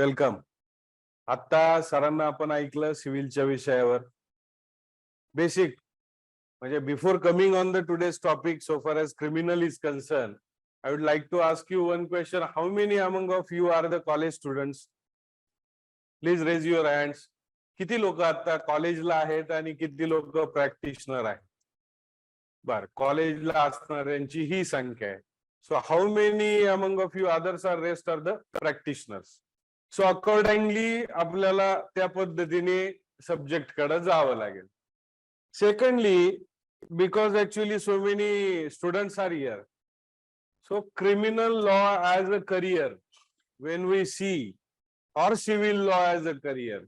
Welcome. आता सरांना आपण ऐकलं सिव्हिलच्या विषयावर बेसिक, म्हणजे before coming on the today's topic so far as criminal is concerned, I would like to ask you one question. How many among of you are the college students? Please raise your hands. किती लोक आता कॉलेजला आहेत आणि किती लोक practitioner आहेत? बर, कॉलेजला असणाऱ्यांची ही संख्या आहे. So how many among of you others are rest are the practitioners? So accordingly आपल्याला त्या पद्धतीने सब्जेक्ट कडे जावं लागेल. Secondly, because actually so many students are here, so criminal law as a career, when we see, or civil law as a career,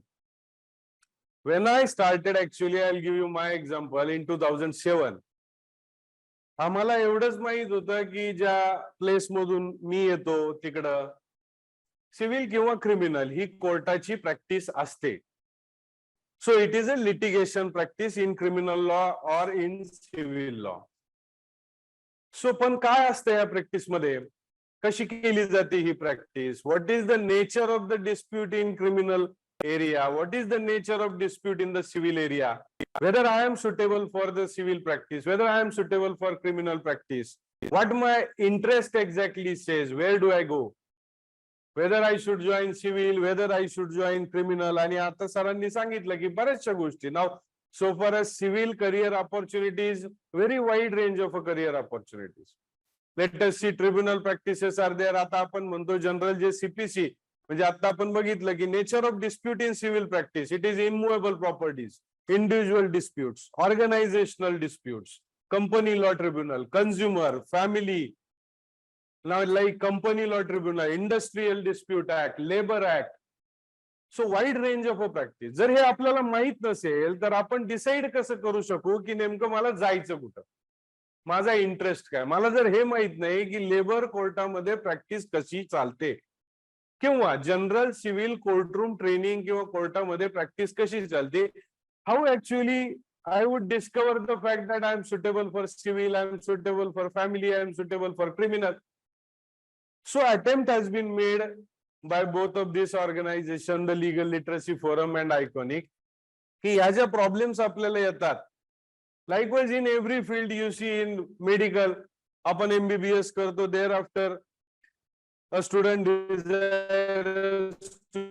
when I started, actually I'll give you my example. In 2007 आम्हाला एवढंच माहित होतं की ज्या place मधून मी येतो तिकडं civil किंवा क्रिमिनल ही कोर्टाची प्रॅक्टिस असते. So it is a litigation practice in criminal law और इन सिव्हिल लॉ. सो पण काय असतं या प्रॅक्टिस मध्ये, कशी केली जाते ही practice, what is the nature of the dispute in criminal area, what is the nature of dispute in the civil area, whether I am suitable for the civil practice, whether I am suitable for criminal practice, what my interest exactly says, where do I go, whether I should join civil, whether I should join criminal. आणि आता सरांनी सांगितलं की बऱ्याचशा गोष्टी. Now so far as civil career opportunities, very wide range of career opportunities. Let us see, tribunal practices are there. आता आपण म्हणतो जनरल जे CPC, म्हणजे आता आपण बघितलं की nature of dispute in civil practice, it is immovable properties, individual disputes, organisational disputes, company law tribunal, consumer, family, like company law tribunal, industrial dispute act, labour act. So wide range of a practice. जर हे आपल्याला माहित नसेल तर आपण decide कसं करू शकू की नेमकं मला जायचं कुठं, माझा इंटरेस्ट काय. मला जर हे माहित नाही की लेबर कोर्टामध्ये प्रॅक्टिस कशी चालते किंवा जनरल सिव्हिल कोर्टरूम ट्रेनिंग किंवा कोर्टामध्ये प्रॅक्टिस कशी चालते, how actually I would discover the fact that I am suitable for civil, I am suitable for family, I am suitable for criminal. So attempt has been made by both of this organisation, the legal literacy forum and iconic, की ह्या ज्या problems आपल्याला येतात, likewise in every field you see, in medical आपण MBBS करतो, thereafter a student desires to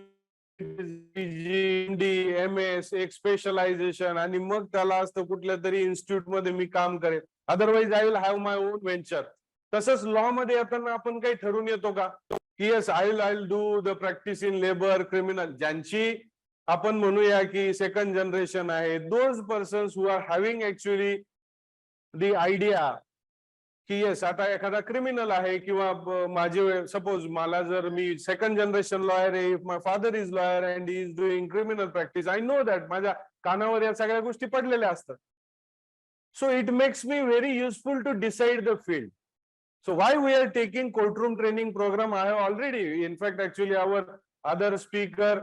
PG, MS, एक specialisation, आणि मग त्याला असतं कुठल्या तरी इन्स्टिट्यूट मध्ये मी काम करेन, otherwise I will have my own venture. तसंच लॉ मध्ये येताना आपण काही ठरवून येतो का की yes I will do the practice in labour, criminal. ज्यांची आपण म्हणूया की सेकंड जनरेशन आहे, those persons who are having actually the idea की येस आता एखादा क्रिमिनल आहे, किंवा माझे सपोज मला जर मी सेकंड जनरेशन लॉयर आहे, if my father is lawyer and he is doing criminal practice, I know that माझ्या कानावर या सगळ्या गोष्टी पडलेल्या असतात. So it makes me very useful to decide the field. So why we are taking courtroom training programme, I have already, in fact actually our other speaker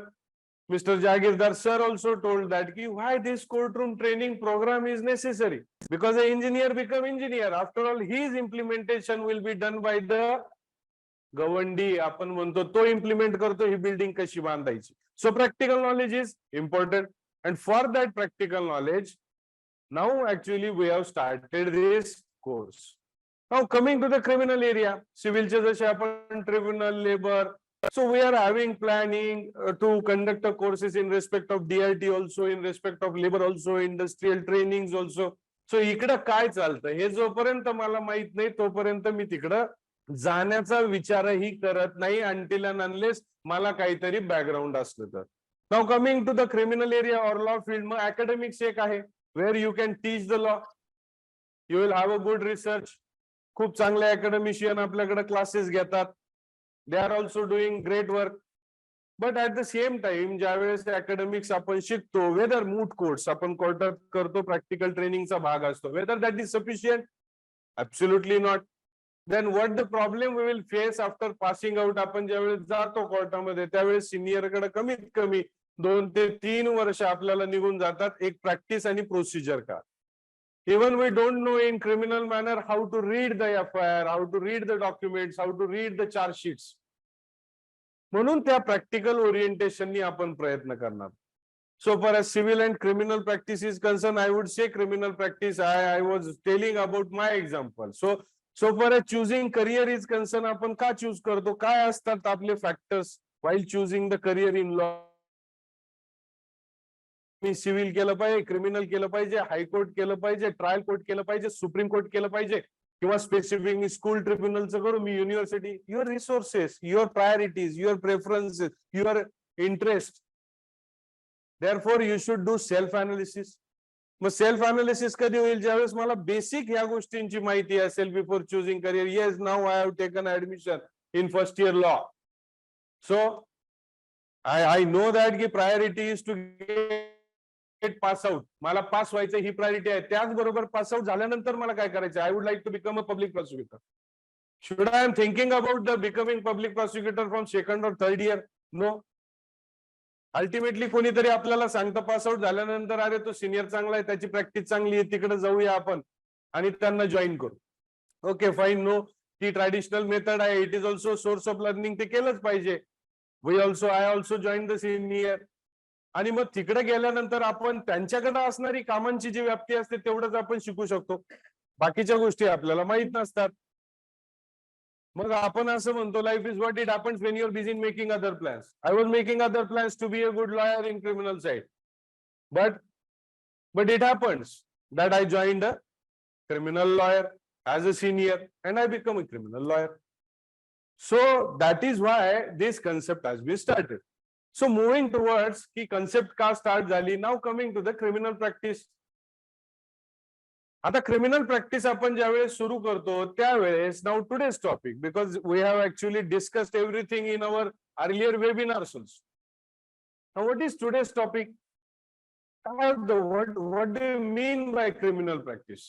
Mr. Jagirdar sir also told that ki why this courtroom training program is necessary, because an engineer become engineer, after all his implementation will be done by the गवंडी, आपण म्हणतो तो implement करतो ही building कशी बांधायची. So practical knowledge is important, and for that practical knowledge now actually we have started this course. Now coming to the criminal area, सिव्हिलचे जसे आपण tribunal, labour, so we are having planning to conduct a courses in respect of DRT also, in respect of labor also, industrial trainings also. So इकडं काय चालतं हे जोपर्यंत मला माहित नाही तोपर्यंत मी तिकडं जाण्याचा विचारही करत नाही, until and unless मला काहीतरी बॅकग्राऊंड असलं तर. Now coming to the criminal area और लॉ फील्ड, मग अकॅडमिक्स एक आहे where you can teach the law, you will have a good research. खूप चांगले अकॅडमिशियन आपल्याकडे क्लासेस घेतात, they are also doing great work. But at the same time ज्यावेळेस academics आपण शिकतो, वेदर मूट कोर्स आपण कोर्टात करतो, प्रॅक्टिकल ट्रेनिंगचा भाग असतो, whether that is sufficient, absolutely not. Then what the problem we will face after passing out. आपण ज्यावेळेस जातो कोर्टामध्ये त्यावेळेस सिनियरकडे कमीत कमी 2 ते 3 वर्ष आपल्याला निघून जातात एक प्रॅक्टिस आणि प्रोसिजर का. Even we don't know in criminal manner how to read the FIR, how to read the documents, how to read the charge sheets. म्हणून त्या प्रॅक्टिकल ओरिएंटेशननी आपण प्रयत्न करणार. So far as civil and criminal practice is concerned, I would say criminal practice, I was telling about my example. So far as choosing career is concerned, आपण का choose करतो, काय असतात आपले factors while choosing the career in law. Me civil केलं पाहिजे, criminal केलं पाहिजे, हायकोर्ट केलं पाहिजे, ट्रायल कोर्ट केलं पाहिजे, सुप्रीम कोर्ट केलं पाहिजे, किंवा स्पेसिफिक मी स्कूल ट्रिब्युनलचं करू, मी university. Your resources, your priorities, your preferences, your interest. Therefore, you should do self analysis. मग सेल्फ अनालिसिस कधी होईल, ज्यावेळेस मला बेसिक ह्या गोष्टींची माहिती असेल before choosing career. Yes, now I have taken admission in first year law. So I know that की priority is to get pass out. मला पास व्हायचं ही प्रायोरिटी आहे. त्याचबरोबर पास आउट झाल्यानंतर मला काय करायचं, I would like to become a public prosecutor. Should I am thinking about the becoming public prosecutor from second और थर्ड इयर? नो. अल्टिमेटली कोणीतरी आपल्याला सांगतं पास आउट झाल्यानंतर, अरे तो सिनियर चांगला आहे, त्याची प्रॅक्टिस चांगली आहे, तिकडे जाऊया आपण आणि त्यांना जॉईन करू. ओके फाईन, नो, ती ट्रॅडिशनल मेथड आहे, it is also source of learning, ते केलंच पाहिजे. I also join the senior. आणि मग तिकडे गेल्यानंतर आपण त्यांच्याकडे असणारी कामांची जी व्याप्ती असते तेवढंच आपण शिकू शकतो, बाकीच्या गोष्टी आपल्याला माहित नसतात. मग आपण असं म्हणतो, life is what it happens when you are busy making other plans. I was making other plans to be a good lawyer in criminal side, but it happens that I joined a criminal lawyer as a senior and I become a criminal lawyer. So that is why this concept has been started. So moving towards की concept का start झाली, now coming to the criminal practice. आता criminal practice आपण ज्यावेळेस सुरू करतो त्यावेळेस, now today's topic, because we have actually discussed everything in our earlier webinars also. Now what is today's topic? what do you mean by criminal practice?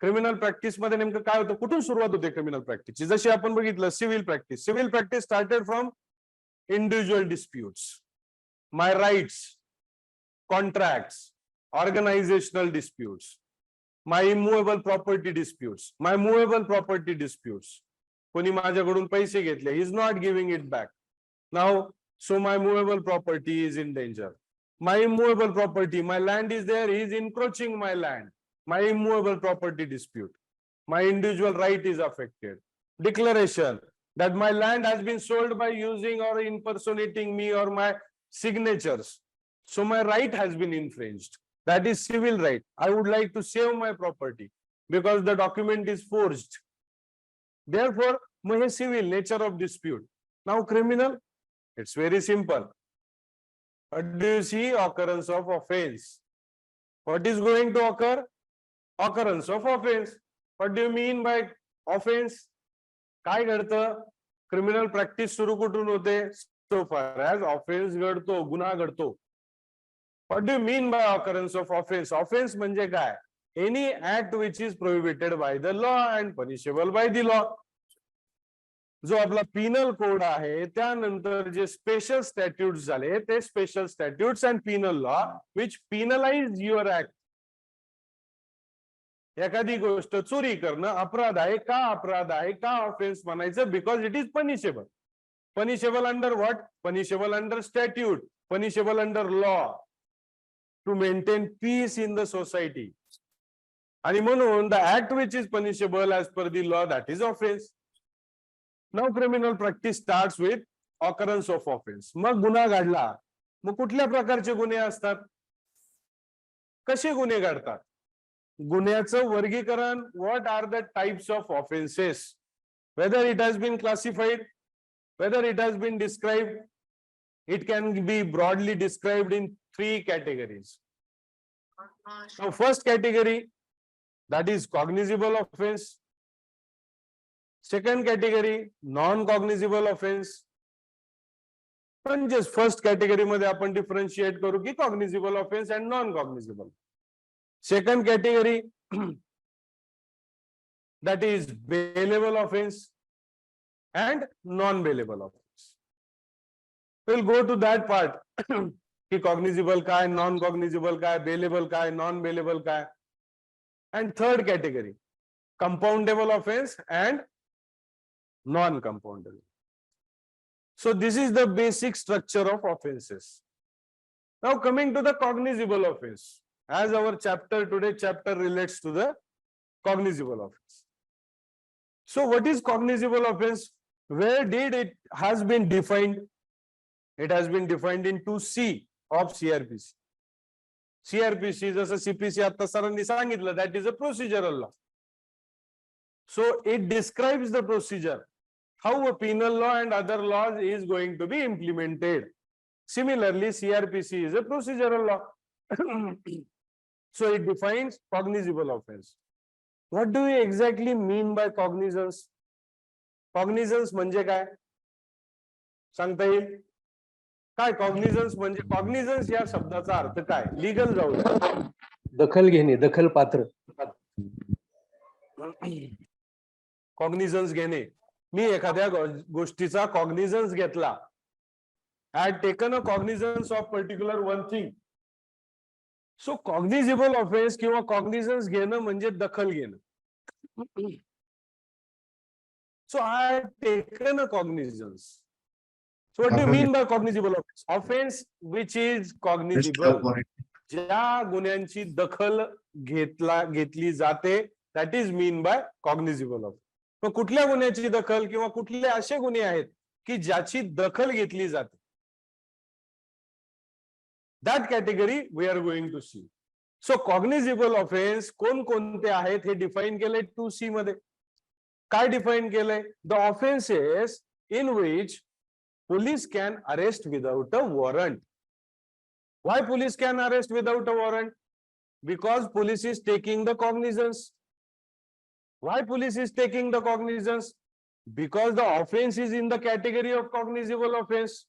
Criminal practice मध्ये नेमकं काय होतं, कुठून सुरुवात होते क्रिमिनल प्रॅक्टिसची? जशी आपण बघितलं civil practice. Civil practice started from individual disputes, my rights, contracts, organizational disputes, my immovable property disputes, my movable property disputes. कोणी माझ्याकडून पैसे घेतले, he is not giving it back. Now, so my movable property is in danger. My immovable property, my land is there, he is encroaching my land. My immovable property dispute. My individual right is affected. Declaration that my land has been sold by using or impersonating me or my signatures. So my right has been infringed. That is civil right. I would like to save my property because the document is forged. Therefore, civil nature of dispute. Now criminal, it's very simple. What do you see? Occurrence of offense. What is going to occur? Occurrence of offense. What do you mean by offense? काय घडतं? Criminal practice सुरू कुठून होते? So far as offense घडतो, गुन्हा घडतो. What do you mean by occurrence of offense? Offense म्हणजे काय? Any act which is prohibited by the law and punishable by the law. जो आपला पिनल कोड आहे त्यानंतर जे स्पेशल स्टॅट्यूट्स झाले ते special statutes and penal law which penalise your act. एखादी गोष्ट चोरी करणं अपराध आहे का? अपराध आहे का ऑफेन्स म्हणायचं? Because it is punishable. Punishable under what? Punishable under statute, punishable under law, to maintain peace in the society. आणि म्हणून the act which is punishable as per the law, that is offense. Now criminal practice starts with occurrence of offense. मग गुन्हा घडला, मग कुठल्या प्रकारचे गुन्हे असतात, कसे गुन्हे घडतात, गुन्ह्याचं वर्गीकरण, what are the types of offenses, whether it has been classified, whether it has been described. It can be broadly described in 3 categories. Now, first category, that is cognizable offense. Second category, non-cognizable offense. पण just first category मध्ये आपण differentiate करू की cognizable offense and non-cognizable. Second category, that is bailable offense and non-bailable offense. We'll go to that part. कि cognizable काय, non-cognizable काय, bailable काय, non-bailable काय. And third category, compoundable offense and non-compoundable. So this is the basic structure of offenses. Now coming to the cognizable offense, as our today chapter relates to the cognizable offense. So what is cognizable offense? Where did it has been defined? It has been defined in 2C of CRPC. CRPC जसं CPC आता सरांनी सांगितलं, that is a procedural law. So it describes the procedure, how a penal law and other laws is going to be implemented. Similarly, CRPC is a procedural law. So it defines cognizable offense. What do we exactly mean by cognizance? Cognizance म्हणजे काय? सांगता येईल? काय cognisance म्हणजे? Cognisance या शब्दाचा अर्थ काय? Legal जाऊ, दखल घेणे, दखल पात्र. कॉग्निझन्स घेणे. मी एखाद्या गोष्टीचा कॉग्निझन्स घेतला. I had taken a cognizance of particular one thing. So cognizable offense किंवा cognizance घेणं म्हणजे दखल घेणं. So I had taken a cognizance. So what do you mean by cognizable offense? Offense which is cognizable. ज्या गुन्ह्यांची दखल घेतली जाते, that is mean by cognizable offense. मग कुठल्या गुन्ह्याची दखल किंवा कुठले असे गुन्हे आहेत की ज्याची दखल घेतली जाते? That category we are going to see. So cognizable offense कोणकोणते आहेत हे डिफाइन केले 2C मध्ये. काय डिफाइन केलंय? The offenses in which police can arrest without a warrant. Why police can arrest without a warrant? Because police is taking the cognizance. Why police is taking the cognizance? Because the offense is in the category of cognizable offense.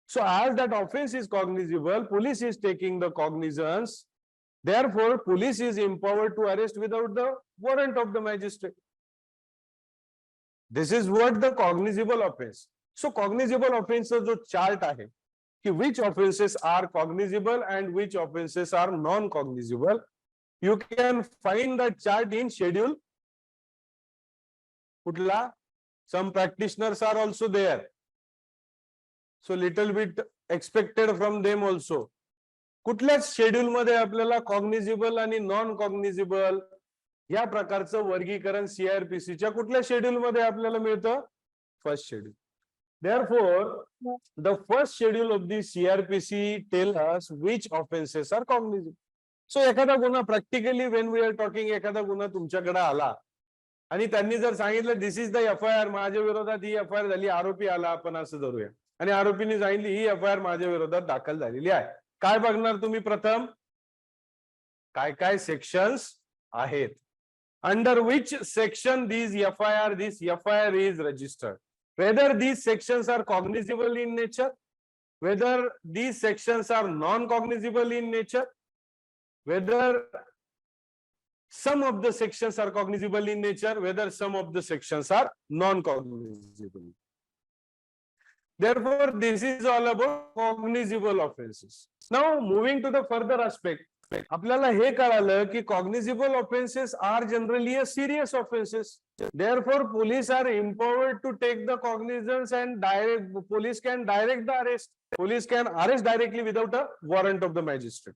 So as that offense is cognizable, police is taking the cognizance. Therefore, police is empowered to arrest without the warrant of the magistrate. This is what the cognizable offense. So cognizable offense जो chart आहे कि which offenses are cognizable and which offenses are non-cognizable. You can find that chart in schedule. कुठला? Some practitioners are also there. So little bit expected from them also. कुठल्याच schedule मध्ये आपल्याला cognisable आणि non cognisable या प्रकारचं वर्गीकरण CRPC च्या कुठल्या शेड्यूल मध्ये आपल्याला मिळतं? First schedule. Therefore, the first schedule of the CRPC tell us which offenses are cognizable. So एखादा गुन्हा practically when we are talking, एखादा गुन्हा तुमच्याकडे आला आणि त्यांनी जर सांगितलं दिस इज द FIR, माझ्या विरोधात ही FIR झाली, आरोपी आला, आपण असं धरूया, आणि आरोपीने सांगितली ही FIR माझ्या विरोधात दाखल झालेली आहे. काय बघणार तुम्ही? प्रथम काय काय सेक्शन्स आहेत, under which section this FIR is registered, whether these sections are cognizable in nature, whether these sections are non-cognizable in nature, whether some of the sections are cognizable in nature, whether some of the sections are non-cognizable. Therefore, this is all about cognizable offenses. Now, moving to the further aspect, आपल्याला हे कळालं की cognizable offenses are generally a serious offenses. Therefore, police are empowered to take the cognizance and police can direct the arrest. Police can arrest directly without a warrant of the magistrate.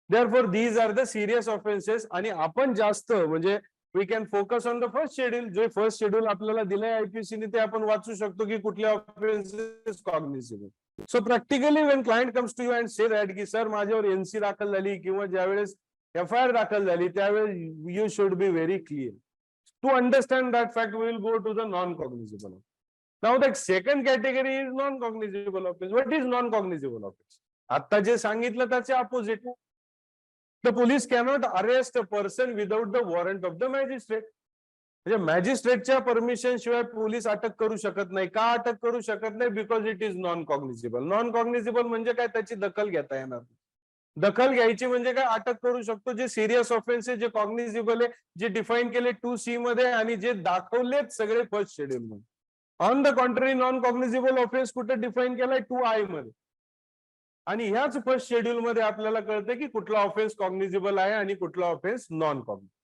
Therefore, these are the serious offenses. आणि आपण जास्त म्हणजे we can focus on the first schedule. J first schedule आपल्याला दिलंय IPC ने, ते आपण वाचू शकतो की कुठल्या offenses cognizable. So practically when client comes to you and say that की सर माझ्यावर NC दाखल झाली किंवा ज्यावेळेस FIR दाखल झाली त्यावेळेस you should be very clear. To understand that fact, we will go to the non-cognizable. Now the second category is non-cognizable offense. What is non-cognizable offense? आता जे सांगितलं त्याचे opposite. The police cannot arrest a person without the warrant of the magistrate. म्हणजे मॅजिस्ट्रेटच्या permission शिवाय police अटक करू शकत नाही. का अटक करू शकत नाही? Because it is non cognizable. Non cognizable म्हणजे काय? त्याची दखल घेता येणार. दखल घ्यायची म्हणजे काय? अटक करू शकतो. जे सिरियस ऑफेन्स आहे, जे कॉग्निझिबल आहे, जे डिफाईन केले 2C मध्ये आणि जे दाखवलेत सगळे फर्स्ट शेड्यूल मध्ये. On the contrary, non cognizable offence कुठे डिफाईन केलाय? 2I मध्ये. आणि ह्याच फर्स्ट शेड्यूल मध्ये आपल्याला कळतं की कुठला ऑफेन्स कॉग्निझिबल आहे आणि कुठला offence non cognizable.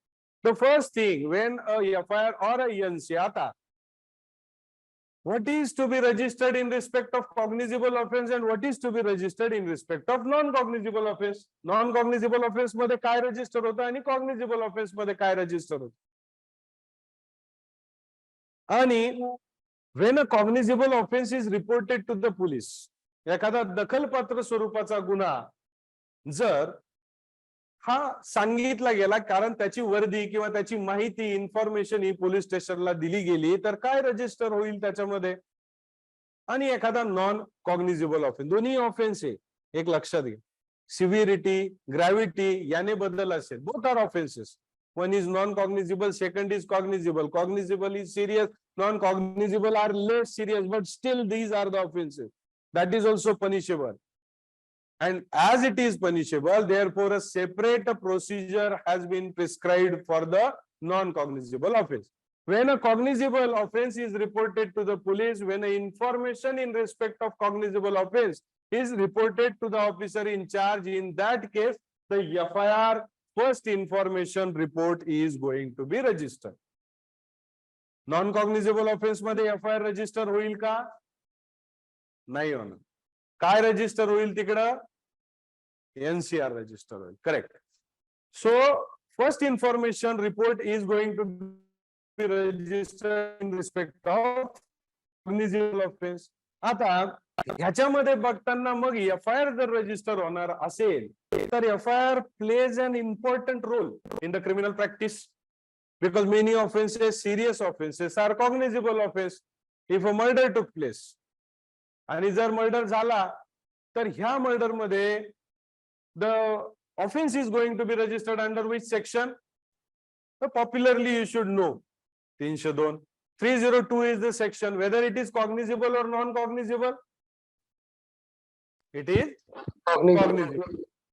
The first thing when a FIR or a NC आता what is to be registered in respect of cognizable offense and what is to be registered in respect of non-cognizable offense. Non-cognizable offense मध्ये काय register होतं आणि cognizable offense मध्ये काय register होतं. आणि when a cognizable offense is reported to the police, एखादा दखलपात्र स्वरूपाचा गुन्हा जर हा सांगितला गेला कारण त्याची वर्दी किंवा त्याची माहिती इन्फॉर्मेशन ही पोलीस स्टेशनला दिली गेली तर काय रजिस्टर होईल त्याच्यामध्ये. आणि एखादा नॉन कॉग्निझेबल ऑफेन्स, दोन्ही ऑफेन्स आहे एक लक्षात घ्या, सिव्हिरिटी ग्रॅव्हिटी याने बदल असेल. Both are offences. One is non cognizable, second is cognizable. Cognizable is serious, non cognizable are less serious, but still these are the offenses. That is also punishable. And as it is punishable, therefore a separate procedure has been prescribed for the non-cognizable offense. When a cognizable offense is reported to the police, when a information in respect of cognizable offense is reported to the officer in charge, in that case, the FIR first information report is going to be registered. Non-cognizable offense मध्ये FIR register होईल का? नाही होणार. काय register होईल तिकडं? NCR register होईल. Correct. So first information report is going to be registered in respect of cognizable offence. आता ह्याच्यामध्ये बघताना मग FIR जर रजिस्टर होणार असेल तर FIR plays an important role in the criminal practice, because many offences, serious offences are cognizable offence. If a murder took place आणि जर murder झाला तर ह्या मर्डर मध्ये the offense is going to be registered under which section? Popularly you should know 302. 302 is the section. Whether it is cognizable or non-cognizable, it is cognizable.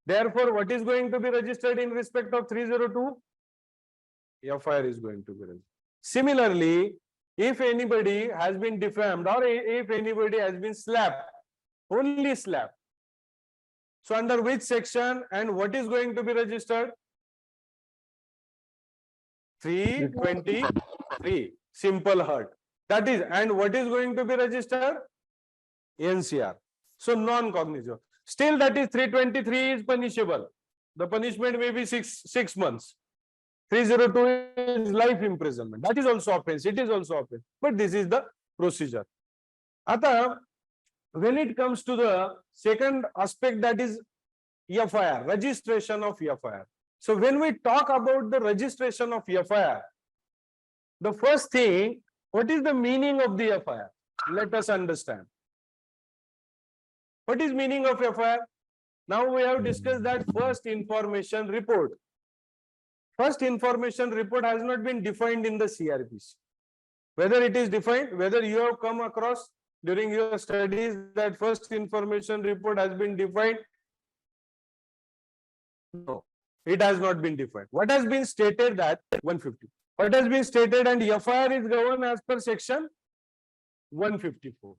Therefore, what is going to be registered in respect of 302? FIR is going to be registered. Similarly, if anybody has been defamed or if anybody has been slapped, only slapped, so under which section and what is going to be registered? 323, simple hurt. That is, and what is going to be registered? NCR. So non-cognizable. Still that is 323 is punishable. The punishment may be six months. 302 is life imprisonment. That is also offense. It is also offense. But this is the procedure. Ata, when it comes to the second aspect, that is FIR, registration of FIR. So when we talk about the registration of FIR, the first thing, what is the meaning of the FIR? Let us understand. What is meaning of FIR? Now we have discussed that first information report. First information report has not been defined in the CRPC. Whether it is defined, whether you have come across during your studies that first information report has been defined? No, it has not been defined. What has been stated that 150. What has been stated and FIR is governed as per section 154.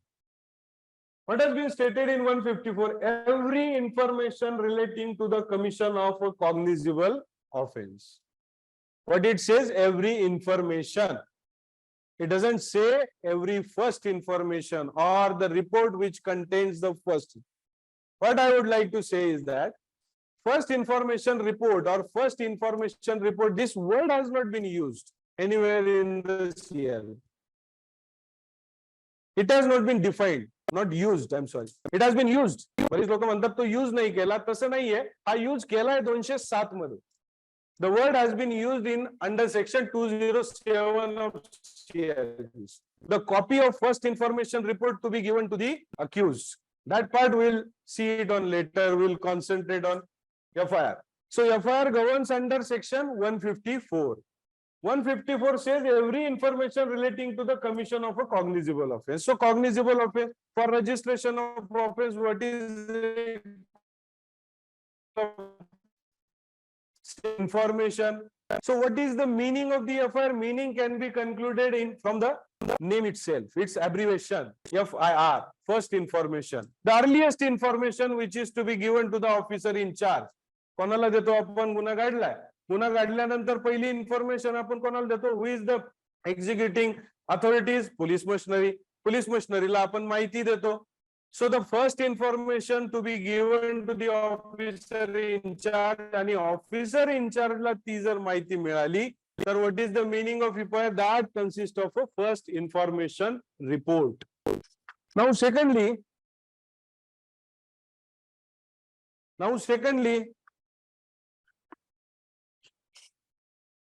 What has been stated in 154? Every information relating to the commission of a cognizable offense. What it says? Every information. It doesn't say every first information or the report which contains the first. What I would like to say is that first information report or first information report, this word has not been used anywhere in the CL. It has not been defined, not used. I'm sorry. It has been used. बरेच लोक म्हणतात तो use नाही केला, तसं नाहीये. हा use केलाय 207 मध्ये. The word has been used in under section 207 of CRPC. The copy of first information report to be given to the accused. That part we'll see it on later. We'll concentrate on FIR. So FIR governs under section 154. 154 says every information relating to the commission of a cognizable offense. So cognizable offense, for registration of offense, what is information? So what is the meaning of the FIR? Meaning can be concluded in from the name itself. Its abbreviation FIR, first information. The earliest information which is to be given to the officer in charge. कोणाला देतो आपण? गुन्हा घडलाय. गुन्हा घडल्यानंतर पहिली information आपण कोणाला देतो? Who is the executing authorities? Police machinery. Police मशिनरीला आपण माहिती देतो. So the first information to be given to the officer in charge, आणि ऑफिसर इन चार्जला ती जर माहिती मिळाली तर what is the meaning of FIR? That consist of a first information report. Now secondly,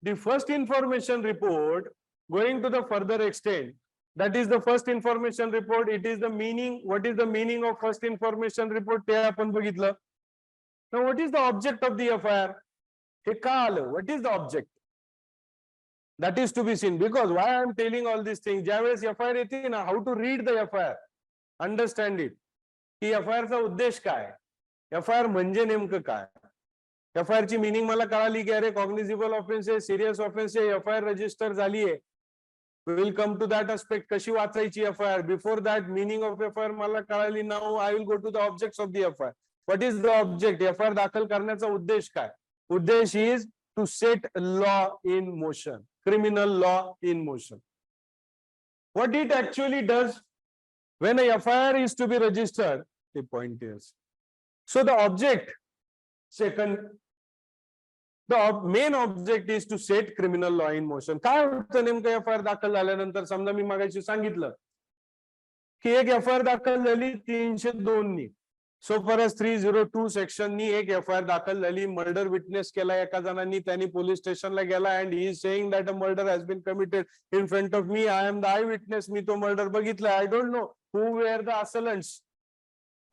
the first information report, going to the further extent, that is the first information report. It is the meaning. What is the meaning of first information report? ते आपण बघितलं. Now what is the object of the FIR? हे का आलं? What is the object? That is to be seen. Because why I am telling all these things? ज्यावेळेस FIR येते ना, how to read the FIR, understand it. की FIR चा उद्देश काय? FIR म्हणजे नेमकं काय? FIR ची मीनिंग मला कळाली की अरे कॉग्निझेबल ऑफेन्स आहे, सिरियस ऑफेन्स आहे, FIR रजिस्टर झाली आहे. We will come to that aspect. कशी वाचायची FIR? Before that, meaning of FIR मला कळाली. Now I will go to the objects of the FIR. What is the object? FIR दाखल करण्याचा उद्देश काय? उद्देश is to set law in motion, criminal law in motion. What it actually does when a FIR is to be registered, the point is. So the object, second, the main object is to set criminal law in motion. काय होतं नेमकं FIR दाखल झाल्यानंतर? समजा मी मागाशी सांगितलं की एक FIR दाखल झाली 302 नी. सो फॉर 302 सेक्शन नी एक FIR दाखल झाली. मर्डर विटनेस केला एका जणांनी, त्यांनी पोलीस स्टेशनला गेला and he is saying that a murder has been committed in front of me. I am the eye witness. मी तो मर्डर बघितला. I don't know who were the assailants.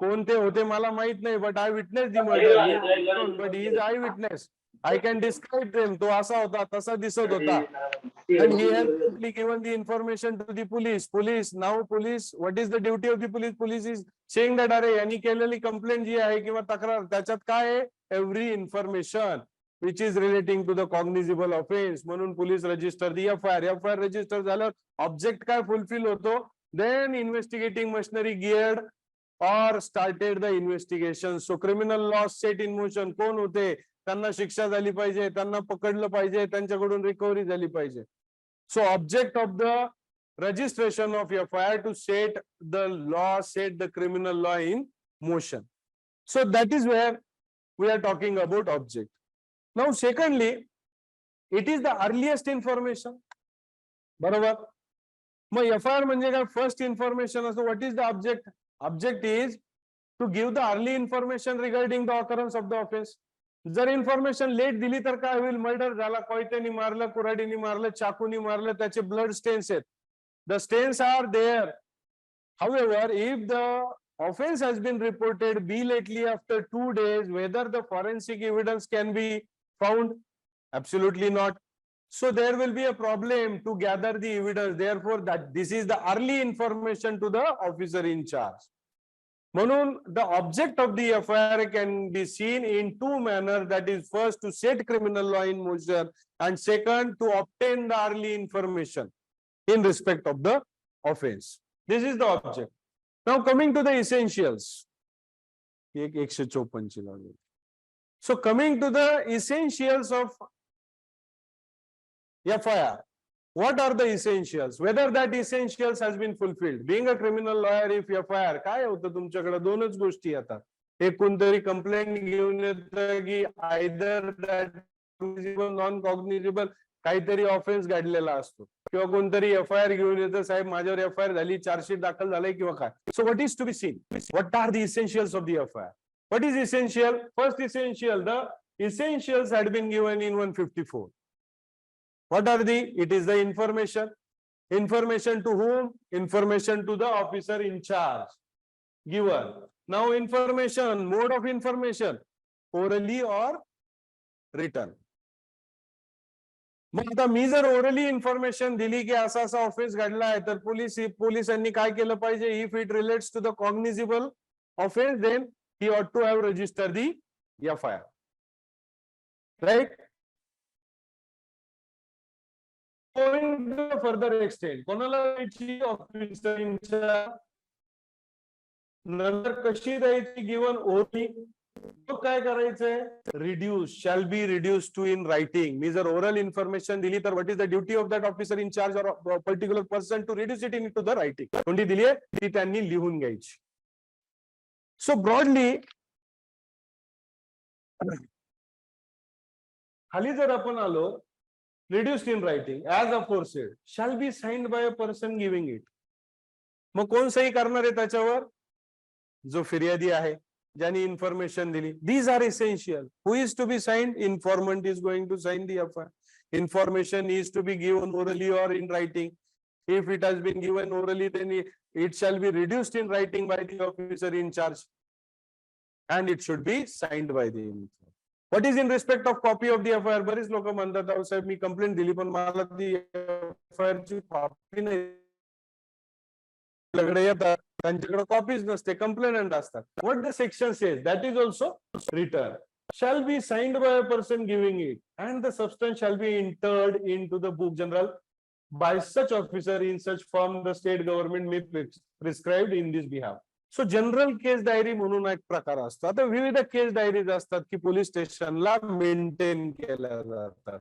कोणते होते मला माहित नाही, but I witness the murder. But he is eye witness. I can describe them. तो असा होता, तसा दिसत होता. And he has simply given the information to the police. Now police, what is the duty of the police? Police is saying that अरे यांनी केलेली complaint जी आहे किंवा तक्रार, त्याच्यात काय आहे? Every information which is relating to the cognizable offense. म्हणून police register the FIR register झाल्यावर ऑब्जेक्ट काय फुलफिल होतो? Then investigating machinery geared or started the investigation. So criminal law set in motion. कोण होते? त्यांना शिक्षा झाली पाहिजे, त्यांना पकडलं पाहिजे, त्यांच्याकडून रिकव्हरी झाली पाहिजे. So object of the registration of FIR to set the law, set the criminal law in motion. So that is where we are talking about object. Now secondly, it is the earliest information. बरोबर. मग FIR म्हणजे काय? First information असतो. What is the object? Object is to give the early information regarding the occurrence of the offence. जर information late दिली तर काय होईल? मर्डर झाला, कोयत्यानी मारलं, कुऱ्हाडीने मारलं, चाकूनी मारलं, त्याचे ब्लड स्टेन्स आहेत. The stains are there. However, if the offense has been reported be lately after 2 days, whether the forensic evidence can be found? Absolutely not. So there will be a problem to gather the evidence. Therefore, that this is the early information to the officer in charge. म्हणून the object of the FIR can be seen in two manner. That is, first to set criminal law in motion, and second to obtain the early information in respect of the offense. This is the object. Now coming to the essentials. 154 ची लागेल. So coming to the essentials of FIR. What are the essentials? Whether that essentials has been fulfilled. Being a criminal lawyer, if FIR, काय होतं तुमच्याकडे? दोनच गोष्टी येतात. एक कोणतरी कंप्लेंट घेऊन येतं की आयदर दॅट नॉन कॉग्निजेबल काहीतरी ऑफेन्स घडलेला असतो, किंवा कोणतरी FIR घेऊन येतं, साहेब माझ्यावर FIR झाली, चार्जशीट दाखल झालंय किंवा काय. So what is to be seen? What are the essentials of the FIR? What is essential? First essential, the essentials had been given in 154. What are the? It is the information. Information to whom? Information to the officer in charge. Given. Now information, mode of information, orally or written. मग आता मी जर orally information दिली की असा असा offence घडला आहे, तर पोलिसांनी काय केलं पाहिजे? If it relates to the cognizable offence, then he ought to have register the FIR. Right. Going to the further extent, कोणाला द्यायची? Officer in charge. नंतर कशी द्यायची? Given orally. मग काय करायचंय, reduce shall be reduce to in writing. मी जर ओरल इन्फॉर्मेशन दिली तर what is the duty of that officer in charge or particular person to reduce it in to the writing. कोणती दिली आहे ती त्यांनी लिहून घ्यायची. सो ब्रॉडली खाली जर आपण आलो, reduced in writing as aforesaid shall be signed by a person giving it. मग कोण सही करणार आहे त्याच्यावर, जो फिर्यादी आहे ज्यांनी इन्फॉर्मेशन दिली. These are essential. Who is to be signed? Informant is going to sign the FIR. Information is to be given orally or in writing. If it has been given orally, then it shall be reduced in writing by the officer in charge, and it should be signed by the informant. What is in respect of copy of the FIR? बरेच लोक म्हणतात अहो साहेब मी complaint दिली पण मला ती FIR ची copy नाही, आपल्याकडे येतात त्यांच्याकडे कॉपीज नसते, कंप्लेनंट असतात. What the section says that is also written. Shall be signed by a person giving it, and the substance shall be entered into the book general by such officer in such form the state government may prescribed in this behalf. So general case diary म्हणून एक प्रकार असतो. आता विविध case diaries असतात की police स्टेशनला maintain केल्या जातात.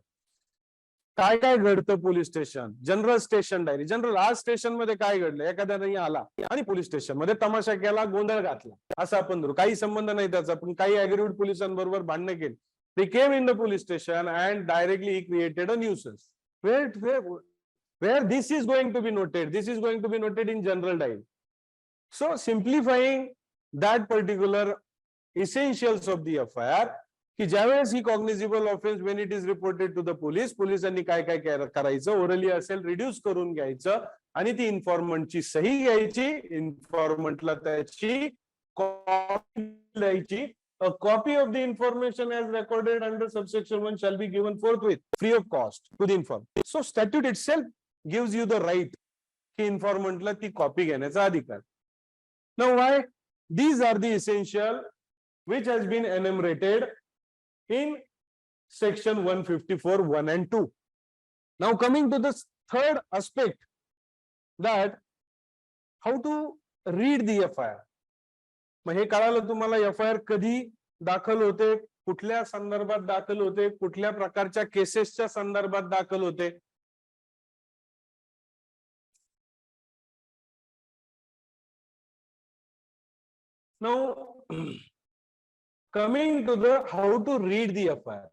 काय काय घडतं police station, general station diary. General आज स्टेशन मध्ये काय घडलं, एखाद्या नाही आला आणि पोलीस स्टेशन मध्ये तमाशा केला, गोंधळ घातला, असं आपण धरू, काही संबंध नाही त्याचा, पण काही अग्रीड पोलिसांबरोबर भांडणं केली. They came in the police station and directly created a nuisance. where this is going to be noted, this is going to be noted in general diary. So simplifying that particular essentials of the FIR, की ज्यावेळेस ही कॉग्निझेबल offence when it is reported to the police, पोलिसांनी काय काय करायचं, orally असेल reduce करून घ्यायचं आणि ती इन्फॉर्मंटची सही घ्यायची, इन्फॉर्मंटला त्याची कॉपी द्यायची. A copy of the information as recorded under subsection 1 shall be given forthwith free of cost to the informant. So statute itself gives you the right की इन्फॉर्मंटला ती कॉपी घेण्याचा अधिकार. Now why? These are the essential which has been enumerated in section 154 1 and 2. Now coming to the third aspect, that how to read the FIR. मग हे कळालं तुम्हाला FIR कधी दाखल होते, कुठल्या संदर्भात दाखल होते, कुठल्या प्रकारच्या केसेसच्या संदर्भात दाखल होते. Now coming to the how to read the FIR.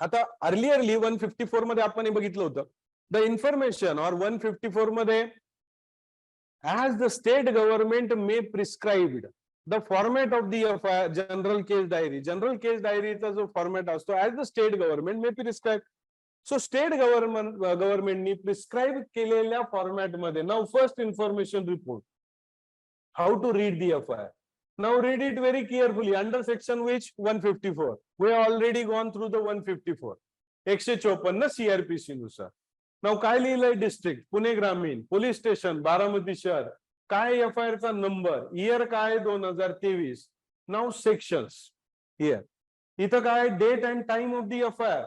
आता अर्लियरली 154 मध्ये आपण हे बघितलं होतं, द इन्फॉर्मेशन और 154 मध्ये as the state government may prescribed the format of the FIR general case diary. General case diary चा जो फॉर्मॅट असतो as the state government may prescribe. So state government knee prescribe केलेल्या format मध्ये now first information report, how to read the FIR. Now read it very carefully under section which 154. We have already gone through the 154. 154 CRPC नुसार. Now काय लिहिलंय, district Pune ग्रामीण, police station Baramati शहर, काय FIR चा number, year काय 2023. Now sections here, इथं काय date and time of the FIR,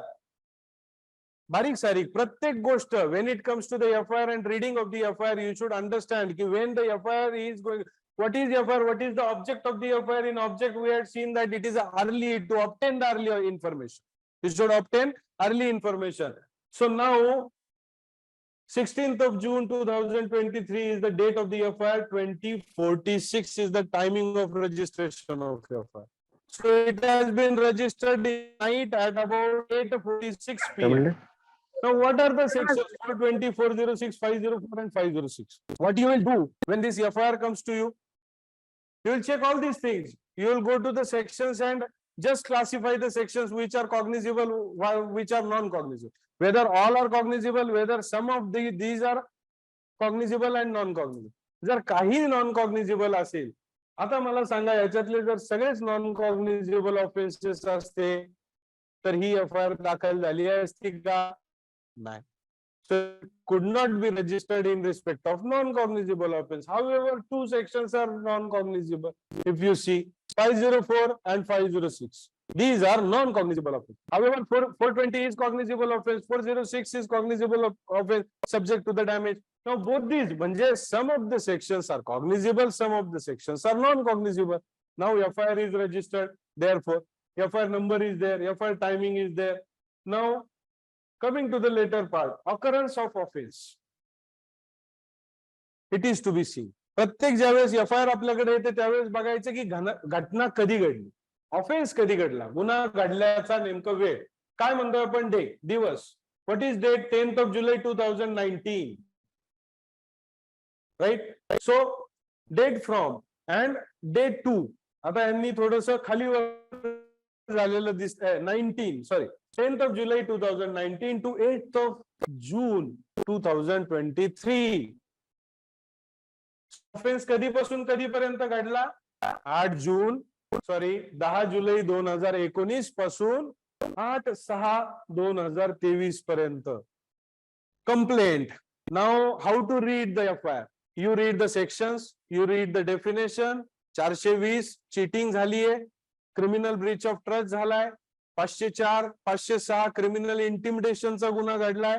बारीक सारीक प्रत्येक गोष्ट. when it comes to the FIR and reading of the FIR, you should understand ki when the FIR is going, what is FIR, what is the object of the FIR. In object we had seen that it is early, to obtain the early information. You should obtain early information. So now 16th of June 2023 is the date of the FIR. 2046 is the timing of registration of FIR. So it has been registered night at about 8:46 p.m. Now what are the sections 420, 406, 504 and 506? What you will do when this FIR comes to you? You will check all these things. You will go to the sections and just classify the sections which are cognizable, which are non-cognizable. Whether all are cognizable, whether some of these are cognizable and non-cognizable. जर काही non-cognizable असेल, आता मला सांगा याच्यातले जर सगळेच non-cognizable offenses असते तर ही FIR दाखल झाली असती का? नाही. So it could not be registered in respect of non-cognizable offense. However, two sections are non-cognizable. If you see 504 and 506, these are non-cognizable offense. However, 420 is cognizable offense, 406 is cognizable offense subject to the damage. Now both these, म्हणजे some of the sections are cognizable, some of the sections are non-cognizable. Now FIR is registered. Therefore, FIR number is there, FIR timing is there. Now, coming to the later part, occurrence of offense. It is to be seen. प्रत्येक ज्यावेळेस FIR आपल्याकडे येते त्यावेळेस बघायचं की घटना कधी घडली, ऑफेन्स कधी घडला, गुन्हा घडल्याचा नेमका वेळ काय म्हणतो आपण, डे, दिवस. What is date? 10th of July 2019, right. So date from and day to. आता यांनी थोडस खाली झालेलं दिसतंय. 10th of July 2019 to 8th of June 2023. Offence कधीपासून कधीपर्यंत घडला? 10 जुलै 2019 पासून 8/6/2023 पर्यंत. Complaint. Now how to read the FIR? You read the sections, you read the definition. 420 cheating झालीये, क्रिमिनल ब्रीच ऑफ ट्रस्ट झालाय. 504, 506 क्रिमिनल इंटिमिडेशनचा गुन्हा घडलाय.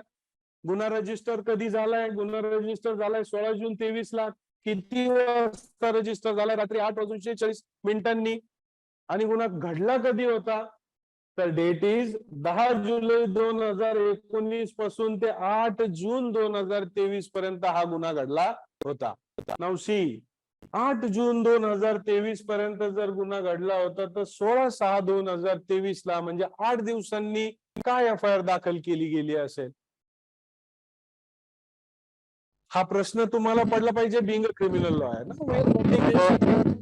गुन्हा रजिस्टर कधी झालाय? गुन्हा रजिस्टर झालाय 16 जून 23 ला. किती वाजता रजिस्टर झालाय? रात्री 8:46 आणि गुन्हा घडला कधी होता? तर डेट इज 10 जुलै 2019 पासून ते 8 जून 2023 पर्यंत हा गुन्हा घडला होता. नाउ सी, 8 जून 2023 पर्यंत जर गुन्हा घडला होता तर 16/6/2023 ला म्हणजे 8 दिवसांनी काय FIR दाखल केली गेली असेल? हा प्रश्न तुम्हाला पडला पाहिजे बिंग क्रिमिनल लॉयर ना.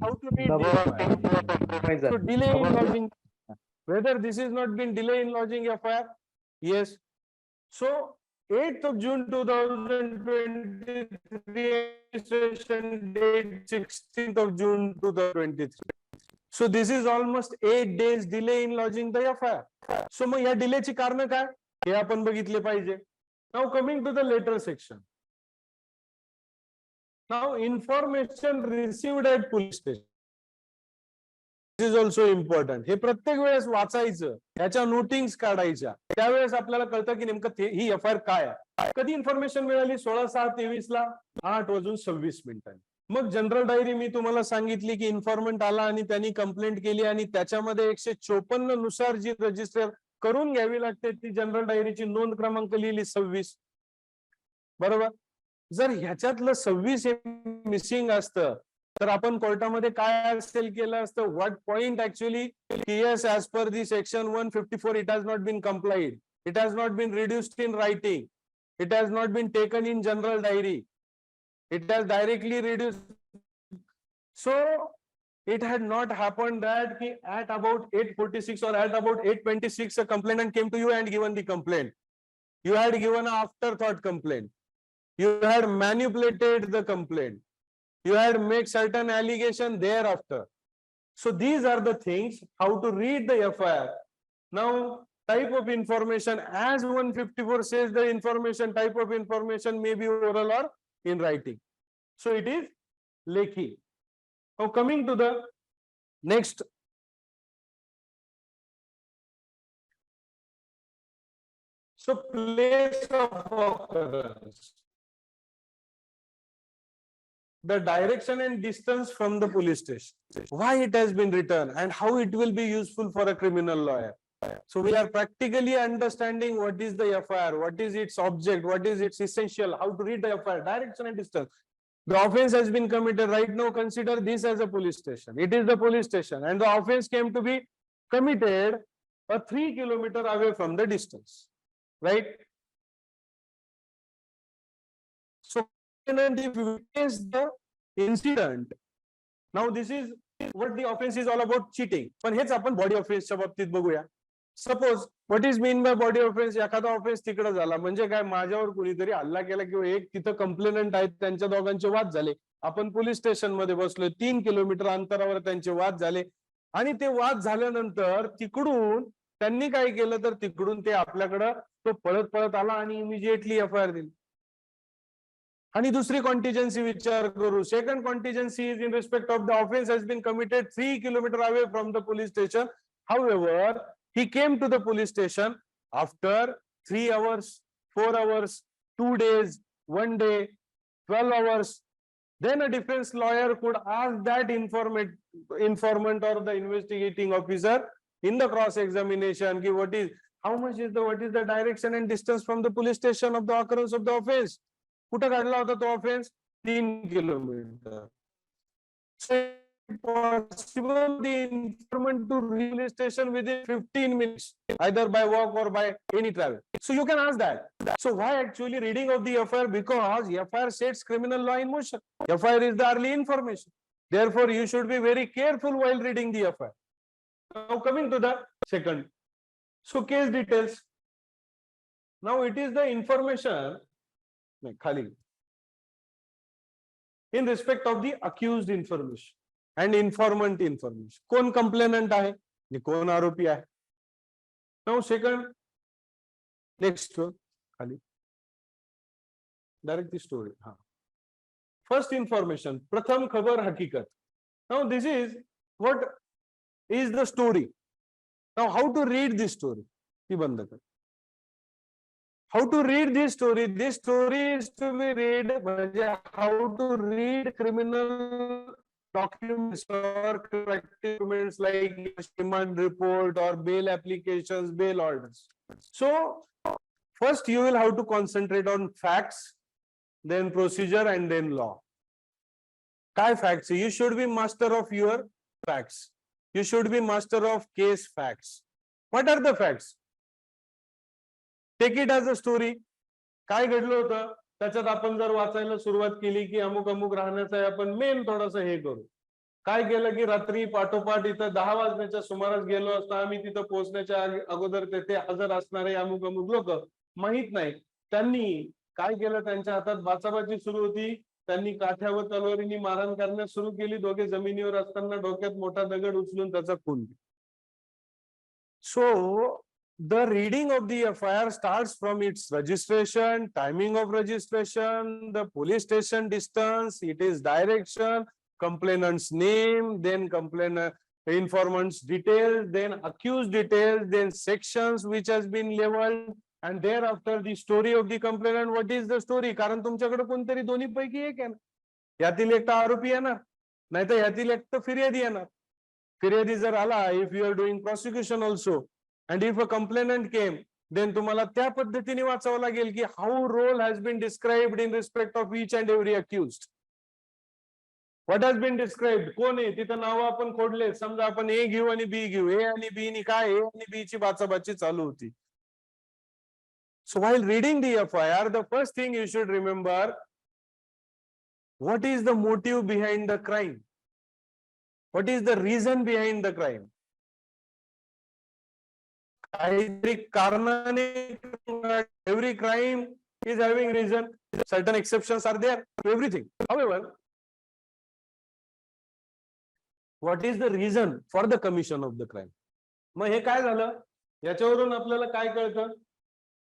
How to read delay in lodging, whether this is not been delay in lodging FIR. Yes. So 8th of June 2023, registration date 16th of June 2023. So this is almost 8 days delay in lodging the FIR. So मग या डिलेची कारण काय हे आपण बघितले पाहिजे. Now coming to the later section. Now information received at police station. This is also important. हे प्रत्येक वेळेस वाचायचं, त्याच्या नोटिंग्स काढायच्या, त्यावेळेस आपल्याला कळतं की नेमकं ही FIR काय आहे. कधी इन्फॉर्मेशन मिळाली? 16/6/23 ला 8:26. मग जनरल डायरी मी तुम्हाला सांगितली की इन्फॉर्मंट आला आणि त्यांनी कंप्लेंट केली आणि त्याच्यामध्ये 154 नुसार जी रजिस्टर करून घ्यावी लागते ती जनरल डायरीची नोंद क्रमांक लिहिली 26. बरोबर. जर ह्याच्यातलं 26 हे मिसिंग असतं तर आपण कोर्टामध्ये काय असेल केलं असतं? What point actually yes, as per the section 154 it has not been complied, it has not been reduced in writing, it has not been taken in general diary, it has directly reduced. So it had not happened that at about 8:46 or at about 8:26 a complainant came to you and given the complaint. You had given an afterthought complaint, you had manipulated the complaint, you had made certain allegation thereafter. So these are the things how to read the FIR. Now type of information, as 154 says, the information, type of information may be oral or in writing. So it is lekhi. Now coming to the next. So place of occurrence. The direction and distance from the police station, why it has been written and how it will be useful for a criminal lawyer. So we are practically understanding what is the FIR, what is its object, what is its essential, how to read the FIR, direction and distance. The offense has been committed. Right now consider this as a police station. It is the police station and the offense came to be committed a 3 kilometer away from the distance, right? So if you witness the incident, now this is what the offense is all about, cheating. पण हेच आपण body ऑफेन्सच्या बाबतीत बघूया. Suppose what is mean by body offence? एखादा offence तिकडे झाला म्हणजे काय, माझ्यावर कुणीतरी हल्ला केला किंवा एक तिथं कंप्लेनंट आहेत, त्यांच्या दोघांचे वाद झाले, आपण पोलीस स्टेशन मध्ये बसलोय, 3 किलोमीटर अंतरावर त्यांचे वाद झाले आणि ते वाद झाल्यानंतर तिकडून त्यांनी काय केलं तर तिकडून ते आपल्याकडं तो पळत आला आणि इमिजिएटली FIR दिली. आणि दुसरी कॉन्टिजेन्सी विचार करू. Second contingency is in respect of the offence has been committed 3 kilometre away from the police station. However, he came to the police station after 3 hours, 4 hours, 2 days, 1 day, 12 hours. Then a defense lawyer could ask that informant or the investigating officer in the cross examination, what is the direction and distance from the police station of the occurrence of the offense. कुठं घडला होता तो offense? 3 kilometers. So possible the informant to reach the station within 15 minutes, either by walk or by any travel. So you can ask that. So why actually reading of the FIR? Because FIR sets criminal law in motion. FIR is the early information. Therefore, you should be very careful while reading the FIR. Now coming to the second. So case details. Now it is the information in respect of the accused information and informant information. कोण complainant आहे आणि कोण आरोपी आहे. Now second, next खाली direct the story. First information, प्रथम खबर हकीकत. Now this is what is the story. Now how to read this story? ती बंद कर. How to read this story? This story is to be read how to read criminal documents or documents like demand report or bail applications, bail orders. So first you will have to concentrate on facts, then procedure, and then law. Kai facts? You should be master of your facts. You should be master of case facts. What are the facts? Take it as a story. काय घडलं होतं त्याच्यात आपण जर वाचायला सुरुवात केली की अमुक अमुक राहण्याचं आहे, आपण मेन थोडंसं हे करू. काय केलं की रात्री पाठोपाठ इथं 10 वाजण्याच्या सुमारास गेलो असता आम्ही तिथं पोहोचण्याच्या अगोदर तेथे हजर असणारे अमुक अमुक लोक माहित नाही त्यांनी काय केलं, त्यांच्या हातात बाचाबाची सुरू होती, त्यांनी काठ्यावर तलवारीने मारहाण करण्यास सुरू केली. दोघे जमिनीवर असताना डोक्यात मोठा दगड उचलून त्याचा खून. So the reading of the FIR starts from its registration, timing of registration, the police station distance, it is direction, complainant's name, then complainant informant's details, then accused details, then sections which has been labeled, and thereafter the story of the complainant. What is the story? कारण तुमच्याकडे कोणतरी दोन्ही पैकी एक आहे ना, यातील एक आरोपी येणार नाहीतर यातील एक तर फिर्यादी येणार. फिर्यादी जर आला, if you are doing prosecution also, and if a complainant came, then तुम्हाला त्या पद्धतीने वाचावं लागेल की how role has been described in respect of each and every accused. What has been described? कोण आहे तिथं नाव आपण खोडले. समजा आपण ए घेऊ आणि बी घेऊ. ए आणि बी नी काय, ए आणि बी ची बाचाबाची चालू होती. So while reading the FIR, the first thing you should remember, what is the motive behind the crime? What is the reason behind the crime? Every crime is having reason. Certain exceptions are there to everything. However, what is the reason for the commission of the crime? मग हे काय झालं, याच्यावरून आपल्याला काय कळतं,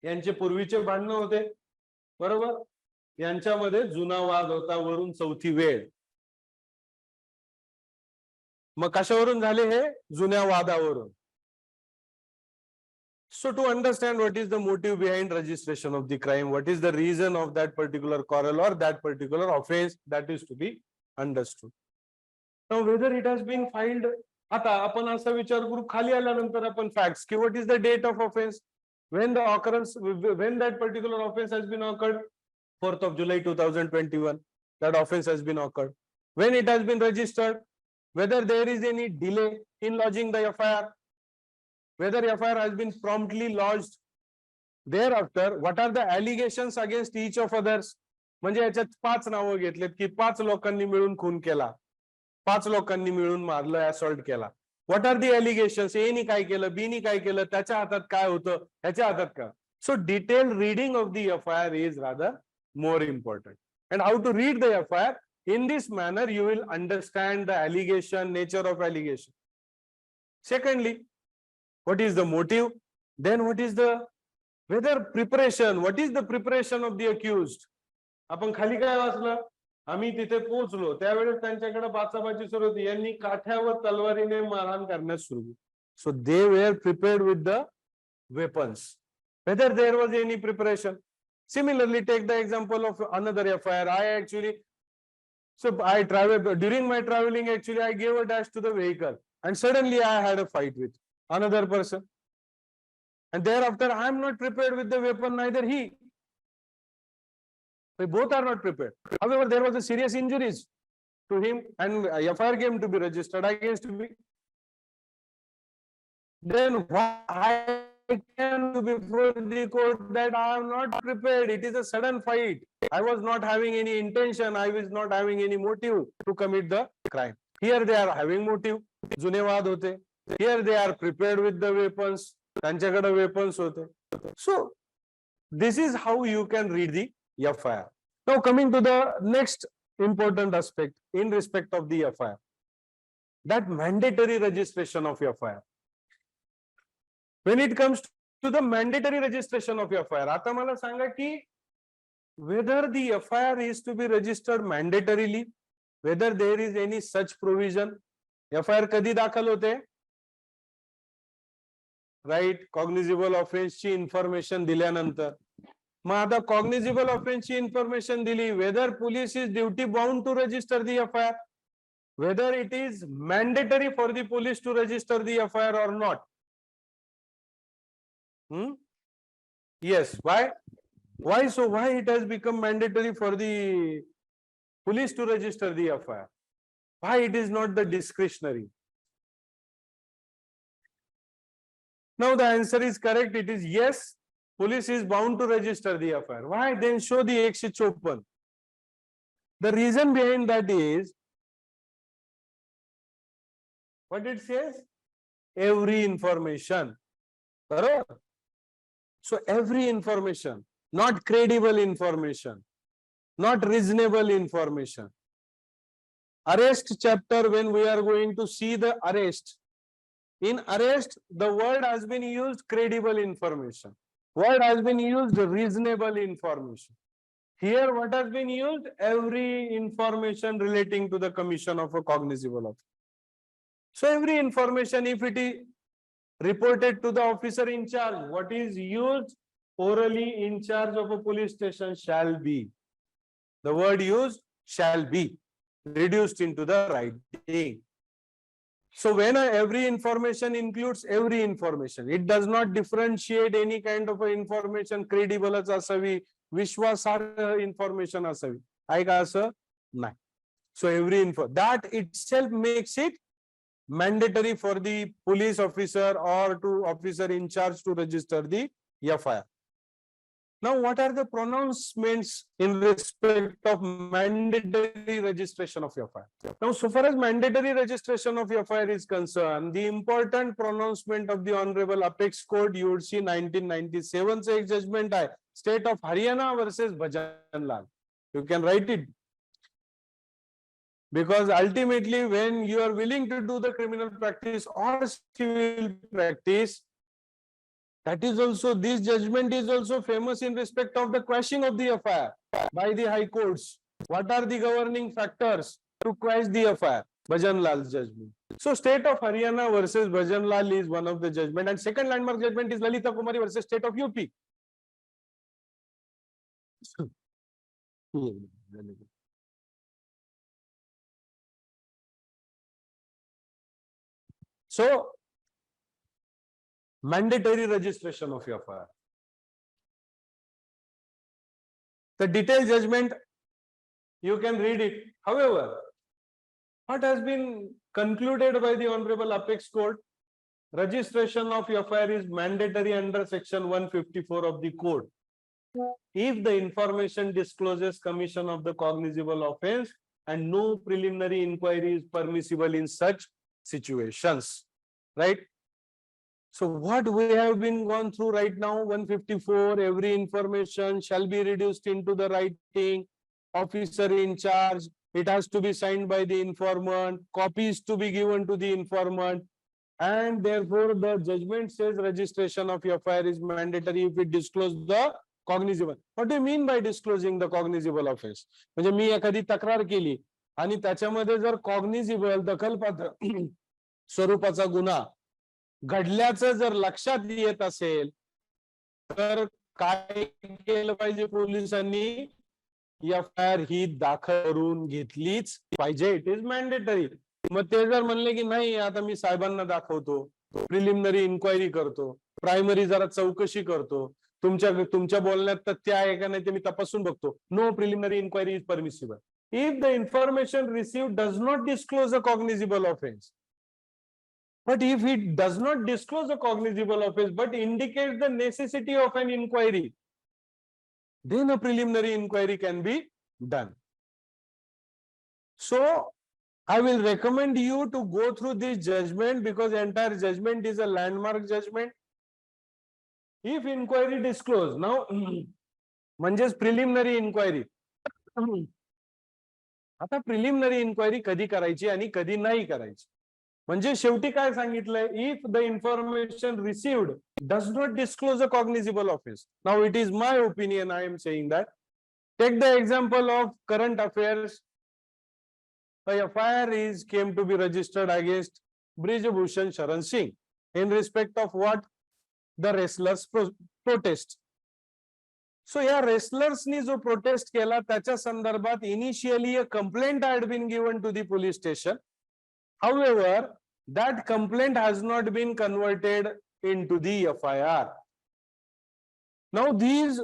यांचे पूर्वीचे भांडणं होते, बरोबर, यांच्यामध्ये जुना वाद होता, वरून चौथी वेळ. मग कशावरून झाले हे, जुन्या वादावरून. So to understand what is the motive behind registration of the crime, what is the reason of that particular quarrel or that particular offense, that is to be understood. Now whether it has been filed, आता आपण असा विचार करू खाली आल्यानंतर आपण facts की what is the date of offense, when the occurrence, when that particular offense has been occurred, 4th of July 2021, that offense has been occurred. When it has been registered, whether there is any delay in lodging the FIR, whether FIR has been promptly lodged. Thereafter, what are the allegations against each of others? म्हणजे याच्यात 5 नावं घेतलेत की 5 लोकांनी मिळून खून केला, 5 लोकांनी मिळून मारलं, असॉल्ट केला. What are the allegations? A नी काय केलं, B नी काय केलं, त्याच्या हातात काय होतं, ह्याच्या हातात काय. So detailed reading of the FIR is rather more important. And how to read the FIR? In this manner, you will understand the allegation, nature of allegation. Secondly, what is the motive? Then what is the, whether preparation, what is the preparation of the accused? आपण खाली काय वाचलं, आम्ही तिथे पोहोचलो त्यावेळेस त्यांच्याकडे बाचाबाची सुरू होती, यांनी काठ्यावर तलवारीने मारहाण करण्यास सुरू केली. So they were prepared with the weapons. Whether there was any preparation. Similarly, take the example of another FIR. I actually So I traveled during my traveling. Actually, I gave a dash to the vehicle, and suddenly I had a fight with another person. And thereafter, I am not prepared with the weapon, neither he. We both are not prepared. However, there was a serious injuries to him, and FIR came to be registered against me. Then I can before the court that I am not prepared. It is a sudden fight. I was not having any intention. I was not having any motive to commit the crime. Here they are having motive. जुने वाद होते. Here they are prepared with the weapons. त्यांच्याकडे weapons होते. So this is how you can read the FIR. Now coming to the next important aspect in respect of the FIR, that mandatory registration of FIR. When it comes to the mandatory registration of FIR, आता मला सांगा की whether the FIR is to be registered mandatorily, whether there is any such provision. FIR कधी दाखल होते? Right, cognizable offence ची information दिल्यानंतर. मग आता कॉग्निझेबल ऑफेन्स ची इन्फॉर्मेशन दिली, whether police is duty bound to register the FIR, whether it is mandatory for the police to register the FIR or not. Yes, why? Why so? Why it has become mandatory for the police to register the FIR? Why it is not the discretionary? Now the answer is correct. It is yes. Police is bound to register the FIR. Why? Then show the 154. The reason behind that is what it says. Every information. Correct? So every information, not credible information, not reasonable information. Arrest chapter, when we are going to see the arrest. In arrest, the word has been used credible information. Word has been used reasonable information. Here, what has been used? Every information relating to the commission of a cognizable offense. So every information, if it is reported to the officer in charge, what is used? Orally in charge of a police station shall be. The word used shall be reduced into the writing. So when every information includes every information, it does not differentiate any kind of information, credible asavi, vishwasarha information asavi. I asं नाही. So every info that itself makes it mandatory for the police officer or to officer in charge to register the FIR. Now, what are the pronouncements in respect of mandatory registration of FIR? Now, so far as mandatory registration of FIR is concerned, the important pronouncement of the Honorable Apex Court, you would see 1997 से एक judgment है, State of Haryana versus Bhajanlal. You can write it. Because ultimately, when you are willing to do the criminal practice or civil practice, that is also, this judgment is also famous in respect of the quashing of the FIR by the high courts. What are the governing factors to quash the FIR? Bhajanlal's judgment. So State of Haryana versus Bhajanlal is one of the judgment, and second landmark judgment is Lalita Kumari versus State of UP. So mandatory registration of FIR. The detailed judgment, you can read it. However, what has been concluded by the Honorable Apex Court, registration of FIR is mandatory under section 154 of the code. If the information discloses commission of the cognizable offense and no preliminary inquiry is permissible in such situations, right? So what we have been gone through right now, 154, every information shall be reduced into the writing, officer in charge, it has to be signed by the informant, copies to be given to the informant, and therefore the judgment says registration of FIR is mandatory if it discloses the cognizable. What do you mean by disclosing the cognizable offense? म्हणजे मी एखादी तक्रार केली आणि त्याच्यामध्ये जर cognizable दखलपात्र स्वरूपाचा गुन्हा घडल्याचं जर लक्षात येत असेल तर काय केलं पाहिजे पोलिसांनी? FIR ही दाखल करून घेतलीच पाहिजे. It is mandatory. मग ते जर म्हणले की नाही आता मी साहेबांना दाखवतो, प्रिलिमिनरी इन्क्वायरी करतो, प्रायमरी जरा चौकशी करतो, तुमच्या बोलण्यात तथ्य आहे का नाही ते मी तपासून बघतो, no, preliminary inquiry is permissible if the information received does not disclose a cognizable offense. But if it does not disclose a cognizable offense but indicates the necessity of an inquiry, then a preliminary inquiry can be done. So I will recommend you to go through this judgment because entire judgment is a landmark judgment. If inquiry disclosed, now म्हणजेच preliminary inquiry. आता preliminary inquiry कधी करायची आणि कधी नाही करायची, म्हणजे शेवटी काय सांगितलंय, if the information received does not disclose a cognizable offence. Now it is my opinion, I am saying that. Take the example of current affairs. FIR is came to be registered against Brijbhushan Sharan Singh in respect of what? The wrestlers protest. So या wrestlers जो protest केला त्याच्या संदर्भात initially a complaint had been given to the police station. However, that complaint has not been converted into the FIR. Now these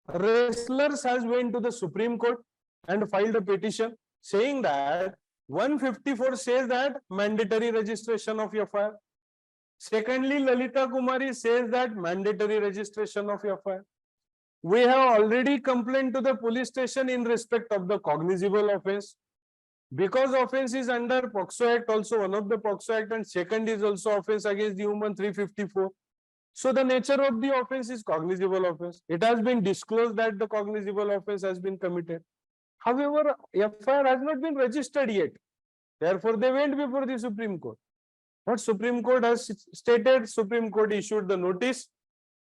wrestlers has went to the Supreme Court and filed a petition saying that 154 says that mandatory registration of FIR. Secondly, Lalita Kumari says that mandatory registration of FIR. We have already complained to the police station in respect of the cognizable offense. Because offense is under POXO Act, also one of the POXO Act, and second is also offense against the human 354. So the nature of the offense is cognizable offense. It has been disclosed that the cognizable offense has been committed. However, FIR has not been registered yet. Therefore, they went before the Supreme Court. What Supreme Court has stated, Supreme Court issued the notice.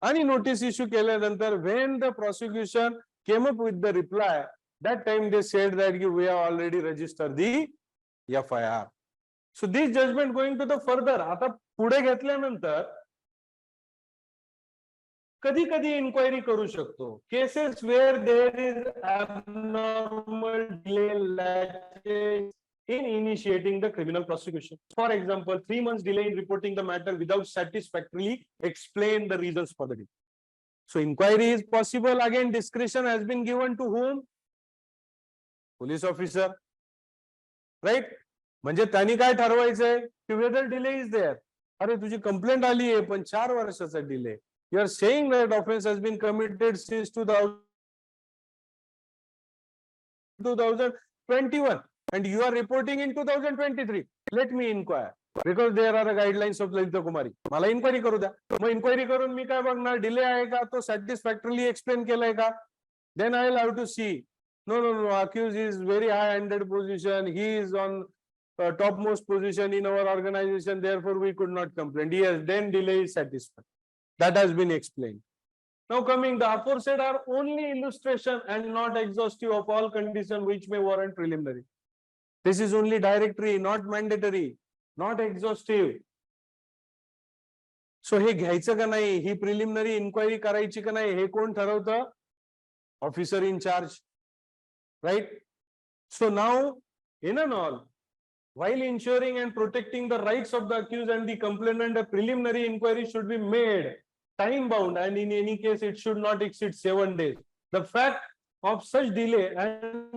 Any notice issue keल्यानंतर when the prosecution came up with the reply, that time they said that we have already registered the FIR. So this judgment going to the further. आता पुढे घेतल्यानंतर कधी कधी inquiry करू शकतो. Cases where there is abnormal delay in initiating the criminal prosecution. For example, 3 months delay in reporting the matter without satisfactorily explain the reasons for the delay. So inquiry is possible. Again, discretion has been given to whom? Police officer. Right? म्हणजे त्यांनी काय ठरवायचंय की whether delay is there. अरे तुझी complaint आली आहे पण 4 वर्षाचा delay. You are saying that offense has been committed since 2021 and you are reporting in 2023. Let me inquire because there are guidelines of Lalita Kumari. मला इन्क्वायरी करू द्या. मग inquiry करून मी काय बघणार, डिले आहे का, तो सॅटिस्फॅक्टरली एक्सप्लेन केलाय का. Then I will have to see. No, accused is very high-handed position. He is on topmost position in our organization. Therefore, we could not complain. Yes, then delay is satisfied. That has been explained. Now coming, the aforesaid are only illustration and not exhaustive of all conditions which may warrant preliminary. This is only directory, not mandatory, not exhaustive. So हे घ्यायचं का नाही, ही preliminary inquiry करायची का नाही, हे कोण ठरवतं? Officer in charge. Right? So now, in and all, while ensuring and protecting the rights of the accused and the complainant, a preliminary inquiry should be made time bound and in any case it should not exceed 7 days. The fact of such delay and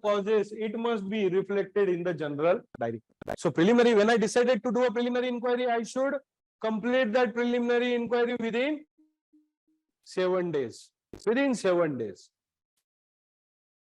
causes, it must be reflected in the general diary. So preliminary, when I decided to do a preliminary inquiry, I should complete that preliminary inquiry within 7 days. Within 7 days.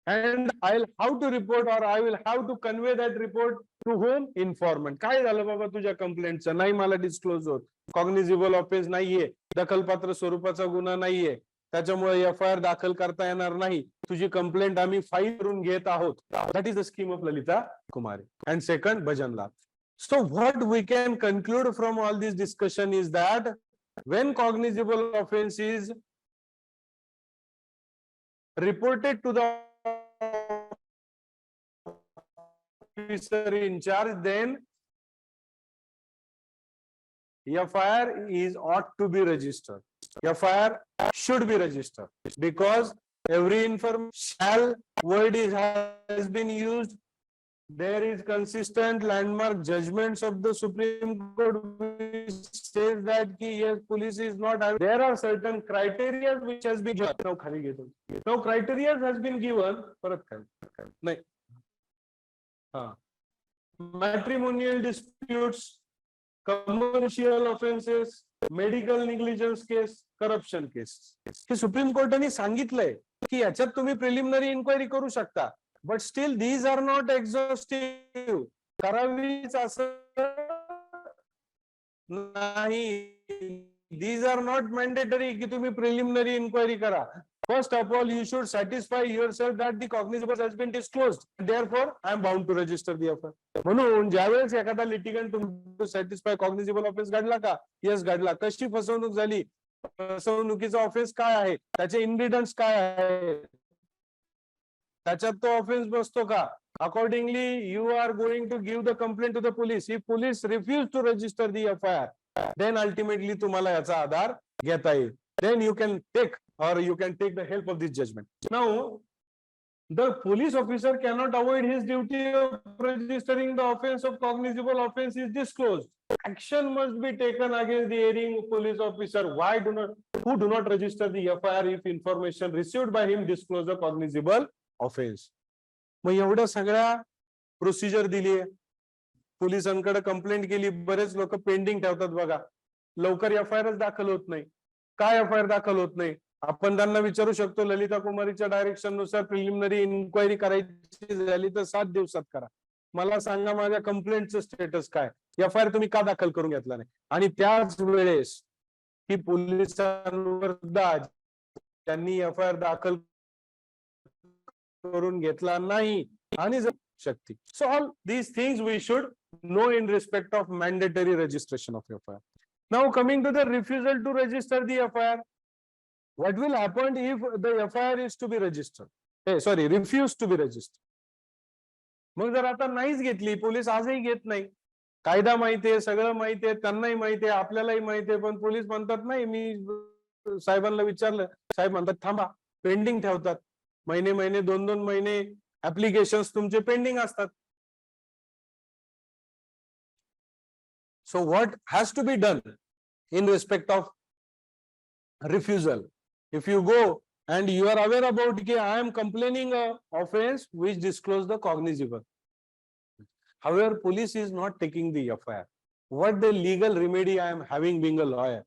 And I'll have to report or I will have to convey that report to whom? Informant. काय झालं बाबा तुझ्या कंप्लेंटचं, नाही मला disclose होत, कॉग्निझेबल offence नाहीये, दखलपात्र स्वरूपाचा गुन्हा नाहीये, त्याच्यामुळे FIR दाखल करता येणार नाही, तुझी कंप्लेंट आम्ही फाईल करून घेत आहोत. That is the scheme of Lalita Kumari. And second, Bhajanlal. So what we can conclude from all this discussion is that when cognizable offense is reported to the officer in charge, then FIR is ought to be registered. FIR should be registered because every information shall word has been used. There is consistent landmark judgments of the Supreme Court which says that yes, police is not. There are certain criteria which has been given. Now criteria has been given. Matrimonial disputes, commercial offenses, medical negligence case, corruption case. हे supreme कोर्टाने सांगितलंय की याच्यात तुम्ही preliminary inquiry करू शकता, but still these are not exhaustive. करावीच असं नाही. These are not mandatory की तुम्ही preliminary inquiry करा. First of all, you should satisfy yourself that the cognizable has been disclosed. Therefore, I am bound to register the FIR. म्हणून ज्यावेळेस एखादा लिटिगंट तुम्ही सॅटिस्फाय कॉग्निझेबल ऑफेन्स घडला का? यस घडला. कशी फसवणूक झाली? फसवणुकीचा ऑफेन्स काय आहे? त्याचे इन्ग्रेडियंट्स काय आहे? त्याच्यात तो ऑफेन्स बसतो का? Accordingly, you are going to give the complaint to the police. If police refuse to register the FIR, then ultimately तुम्हाला याचा आधार घेता येईल. Then you can take the help of this judgment. Now, the police officer cannot avoid his duty of registering the offense of cognizable offense is disclosed. Action must be taken against the erring police officer. Who do not register the FIR if information received by him disclose a cognizable offense. मग एवढ्या सगळ्या procedure दिली, पोलिसांकडे complaint केली, बरेच लोक pending ठेवतात बघा, लवकर FIR दाखल होत नाही. काय FIR दाखल होत नाही? आपण त्यांना विचारू शकतो, ललिता कुमारीच्या डायरेक्शन नुसार प्रिलिमिनरी इन्क्वायरी करायची झाली तर 7 दिवसात करा. मला सांगा माझ्या कंप्लेंटचं स्टेटस काय? FIR तुम्ही का दाखल करून घेतला नाही? आणि त्याच वेळेस की पोलिसांवर त्यांनी FIR दाखल करून घेतला नाही आणि शक्ती. So all these things we should know in respect of mandatory registration of FIR. Now coming to the refusal to register the FIR, what will happen if the FIR is to be registered? Refused to be registered. मग जर आता नाहीच घेतली, police आजही घेत नाही. कायदा माहिती आहे, सगळं माहिती आहे, त्यांनाही माहिती आहे, आपल्यालाही माहिती आहे, पण पोलीस म्हणतात नाही. मी साहेबांना विचारलं, साहेब म्हणतात थांबा, पेंडिंग ठेवतात. महिने 2 महिने ऍप्लिकेशन्स तुमचे पेंडिंग असतात. So what has to be done in respect of refusal? If you go and you are aware about that I am complaining a offense which disclose the cognizable. However, police is not taking the FIR. What the legal remedy I am having being a lawyer?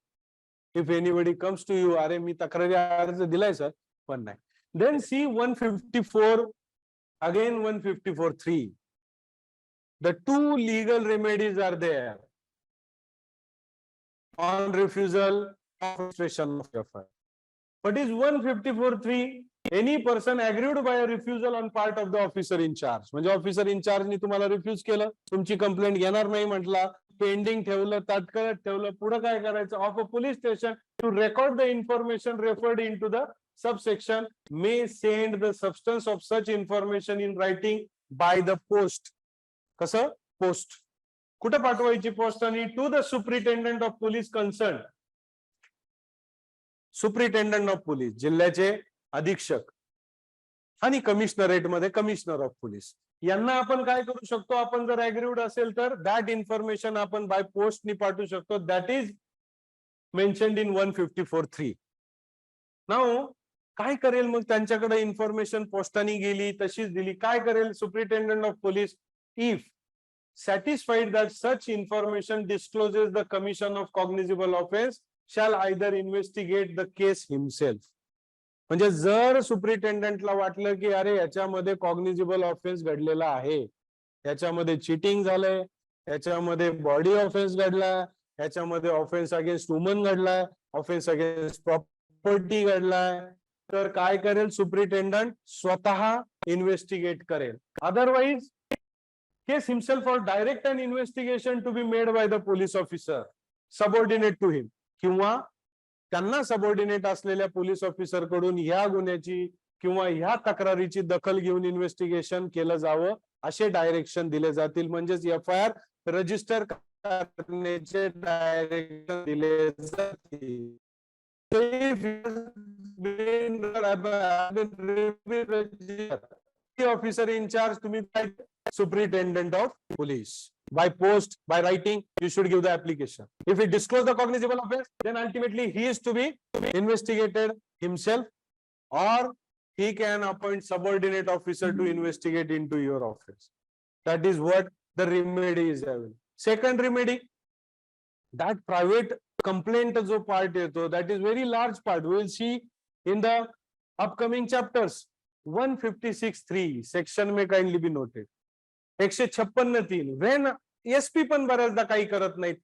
If anybody comes to you, अरे मी तक्रारी अर्ज दिलाय sir, पण नाही. Then see 154, again 154(3). The two legal remedies are there on refusal of registration of FIR. What is 154(3)? Any person aggrieved by a refusal on part of the officer in charge. म्हणजे officer in charge ने तुम्हाला refuse केलं, तुमची complaint घेणार नाही म्हटला, pending ठेवलं, तात्काळ ठेवलं, पुढे काय करायचं? Of a police station to record the information referred into the subsection may send the substance of such information in writing by the post. कसं? पोस्ट. कुठे पाठवायची पोस्ट? आणि to the superintendent of police concern. Superintendent of police, जिल्ह्याचे अधीक्षक आणि commissionerate मध्ये commissioner of police, यांना आपण काय करू शकतो? आपण जर अग्रीव्ड असेल तर दॅट इन्फॉर्मेशन आपण बाय पोस्टनी पाठवू शकतो. That is mentioned in 154(3). Now काय करेल मग? त्यांच्याकडे इन्फॉर्मेशन पोस्टाने गेली, तशीच दिली. काय करेल superintendent of police? If satisfied that such information discloses the commission of cognizable offense shall either investigate the case himself. म्हणजे जर सुप्रिटेंडंटला वाटलं की अरे याच्यामध्ये कॉग्निझेबल ऑफेन्स घडलेला आहे, याच्यामध्ये चिटिंग झालंय, याच्यामध्ये बॉडी ऑफेन्स घडला, याच्यामध्ये ऑफेन्स अगेन्स्ट वुमन घडलाय, ऑफेन्स अगेन्स्ट प्रॉपर्टी घडलाय, तर काय करेल? सुप्रिटेंडंट स्वतः इन्व्हेस्टिगेट करेल. Otherwise case himself or direct an investigation to be made by the police officer subordinate to him, किंवा त्यांना सबऑर्डिनेट असलेल्या पोलीस ऑफिसर कडून ह्या गुन्ह्याची किंवा ह्या तक्रारीची दखल घेऊन इन्व्हेस्टिगेशन केलं जावं असे डायरेक्शन दिले जातील. म्हणजेच FIR रजिस्टर करण्याचे डायरेक्शन दिले जातील. So if he has been the officer in charge, तुम्ही काय superintendent of police. By post, by writing, you should give the application. If he disclose the cognizable offense, then ultimately he is to be investigated himself, or he can appoint subordinate officer to investigate into your offense. That is what the remedy is having. Second remedy, that private complaint जो part येतो, that is very large part. We will see in the upcoming chapters. 156(3) section में kindly be noted. 156(3) when SP पण बऱ्याचदा काही करत नाहीत,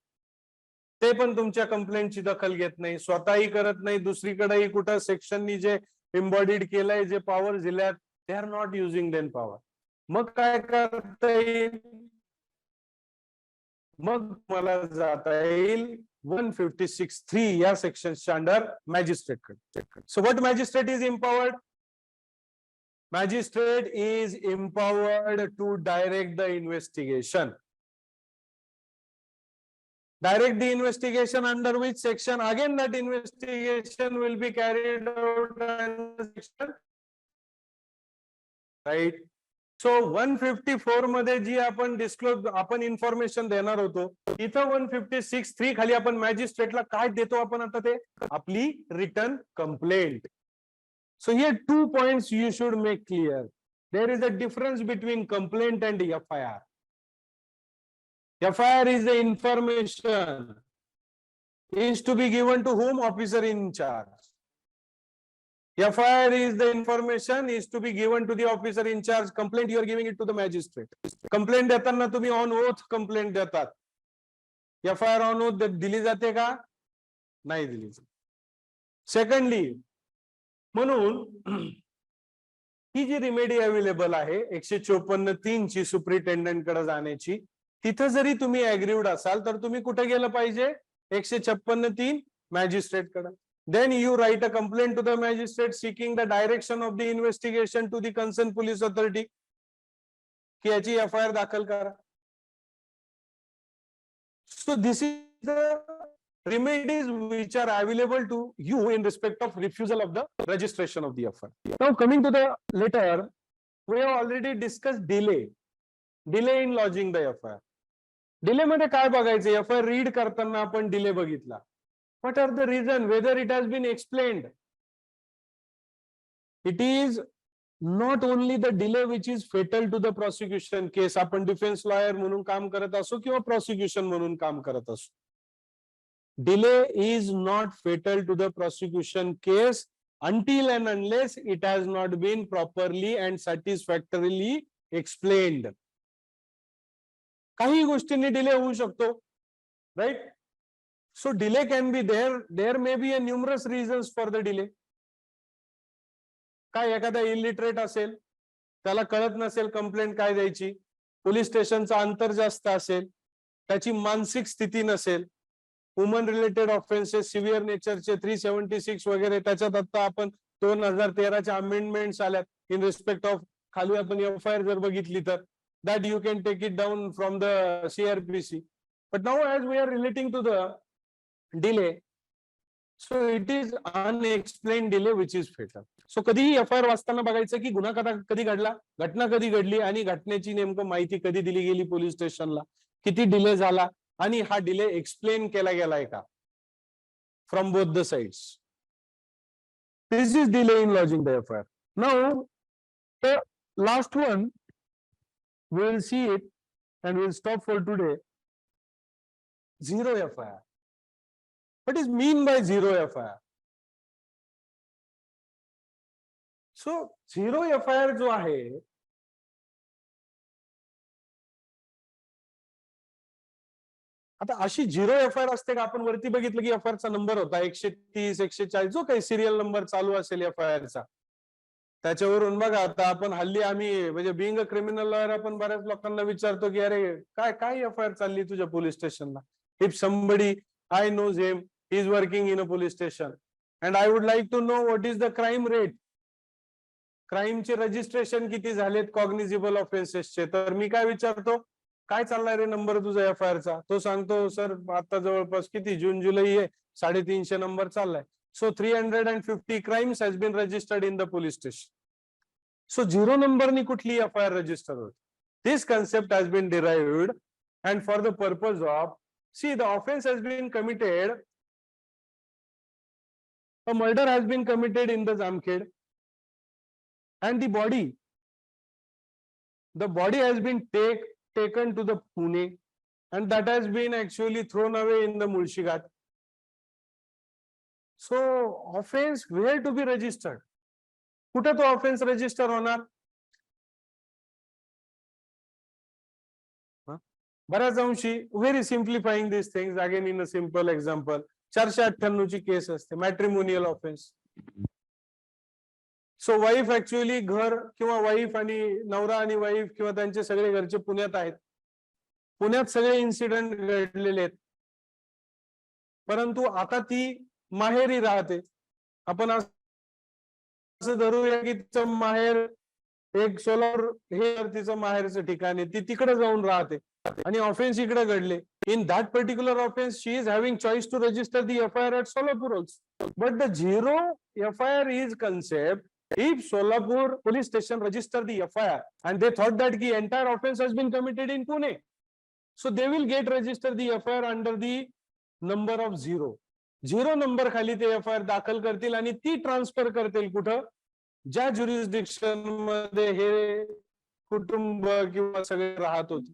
ते पण तुमच्या कंप्लेंटची दखल घेत नाही, स्वतःही करत नाही, दुसरीकडेही कुठं सेक्शननी जे एम्बॉडीड केलंय, जे पॉवर दिल्यात, they are not using then power. मग काय करता येईल? मग मला जाता येईल 156(3) या सेक्शनच्या अंडर मॅजिस्ट्रेट कडे. So what magistrate is empowered? Magistrate is empowered to direct the investigation. Direct the investigation under which section? Again, that investigation will be carried out under section, right? So 154 मध्ये जी आपण disclose आपण information देणार होतो, इथं 156(3) खाली आपण मॅजिस्ट्रेटला काय देतो आपण आता ते आपली return complaint. So here 2 points you should make clear. There is a difference between complaint and FIR. FIR is the information is to be given to whom? Officer in charge. FIR is the information is to be given to the officer in charge. Complaint you are giving it to the magistrate. Complaint देताना तुम्ही on oath complaint देतात. FIR on oath दिली जाते का? नाही दिली जाते. Secondly, म्हणून ही जी रिमेडी अवेलेबल आहे 154(3) ची सुपरिटेंडेंट कडे जाण्याची, तिथे जरी तुम्ही अग्रीव्ड असाल तर तुम्ही कुठे गेलं पाहिजे? 156(3) मॅजिस्ट्रेट कडे. Then you write a complaint to the magistrate seeking the direction of the investigation to the concerned police authority की याची FIR दाखल करा. So this is the remedies which are available to you in respect of refusal of the registration of the FIR. Now coming to the letter, we have already discussed delay in lodging the FIR. Delay मध्ये काय बघायचं? FIR read करताना आपण delay बघितला. What are the reason? Whether it has been explained. It is not only the delay which is fatal to the prosecution case. आपण defence lawyer म्हणून काम करत असो किंवा प्रोसिक्युशन म्हणून काम करत असो. Delay is not fatal to the prosecution case until and unless it has not been properly and satisfactorily explained. काही गोष्टींनी डिले होऊ शकतो, right? So delay can be there. There may be a numerous reasons for the delay. काय एखादा illiterate असेल, त्याला कळत नसेल कंप्लेंट काय द्यायची, पोलीस स्टेशनचा अंतर जास्त असेल, त्याची मानसिक स्थिती नसेल, वुमन रिलेटेड ऑफेन्सेस सिव्हिअर नेचरचे 376 वगैरे, त्याच्यात आता आपण 2013च्या अमेंडमेंट्स आल्यात इन रिस्पेक्ट ऑफ, खाली आपण FIR जर बघितली तर that you can take it down from the CRPC. But now as we are relating to the delay, so it is unexplained delay which is fatal. So कधीही FIR वाचताना बघायचं की गुन्हा कधी घडला, घटना कधी घडली आणि घटनेची नेमकं माहिती कधी दिली गेली पोलीस स्टेशनला, किती डिले झाला आणि हा डिले एक्सप्लेन केला गेलाय का from both the sides. This is delay in lodging the FIR. Now the last one, we will see it and we will stop for today. Zero FIR. What is mean by zero FIR? So zero FIR जो आहे, आता अशी 0 FIR असते का? आपण वरती बघितलं की FIR चा नंबर होता 130 140, जो काही सिरियल नंबर चालू असेल FIR चा, त्याच्यावरून बघा आता आपण हल्ली आम्ही म्हणजे बिंग अ क्रिमिनल लॉयर आपण बऱ्याच लोकांना विचारतो की अरे काय FIR चालली तुझ्या पोलीस स्टेशनला. If somebody I knows him, he is working in a police station and I would like to know what is the crime rate, क्राईमचे रजिस्ट्रेशन किती झालेत कॉग्निझेबल ऑफेन्सेसचे, तर मी काय विचारतो, काय चाललाय रे नंबर तुझा FIR चा? तो सांगतो सर आता जवळपास किती जून जुलै आहे 350 नंबर चाललाय. So 350 crimes has been registered in the police station. So 0 number ni kutli FIR register होते. This concept has been derived, and for the purpose of, see, the offense has been committed, a murder has been committed in the Jamkhed, and the body has been taken to the Pune, and that has been actually thrown away in the Mulshigat. So offense where to be registered? कुठे तो offense register होणार? बऱ्याच अंशी, very simplifying these things again in a simple example, 498 ची case असते, matrimonial offence. सो wife actually घर किंवा wife आणि नवरा आणि वाईफ किंवा त्यांचे सगळे घरचे पुण्यात आहेत, पुण्यात सगळे इन्सिडेंट घडलेले आहेत, परंतु आता ती माहेरी राहते. आपण असं धरूया की तिचं माहेर एक सोलापूर हे तिचं माहेरचं ठिकाण आहे, ती तिकडे जाऊन राहते आणि ऑफेन्स इकडे घडले. In that particular offence she is having choice to register the FIR at Solapur also. But the zero FIR is concept if Solapur police station register the FIR and they thought that the entire offense has been committed in Pune, so they will get register the FIR under the number of 0. 0 number खाली ते FIR दाखल करतील आणि ती transfer करतील कुठं, ज्या jurisdiction मध्ये हे कुटुंब किंवा सगळे राहत होते,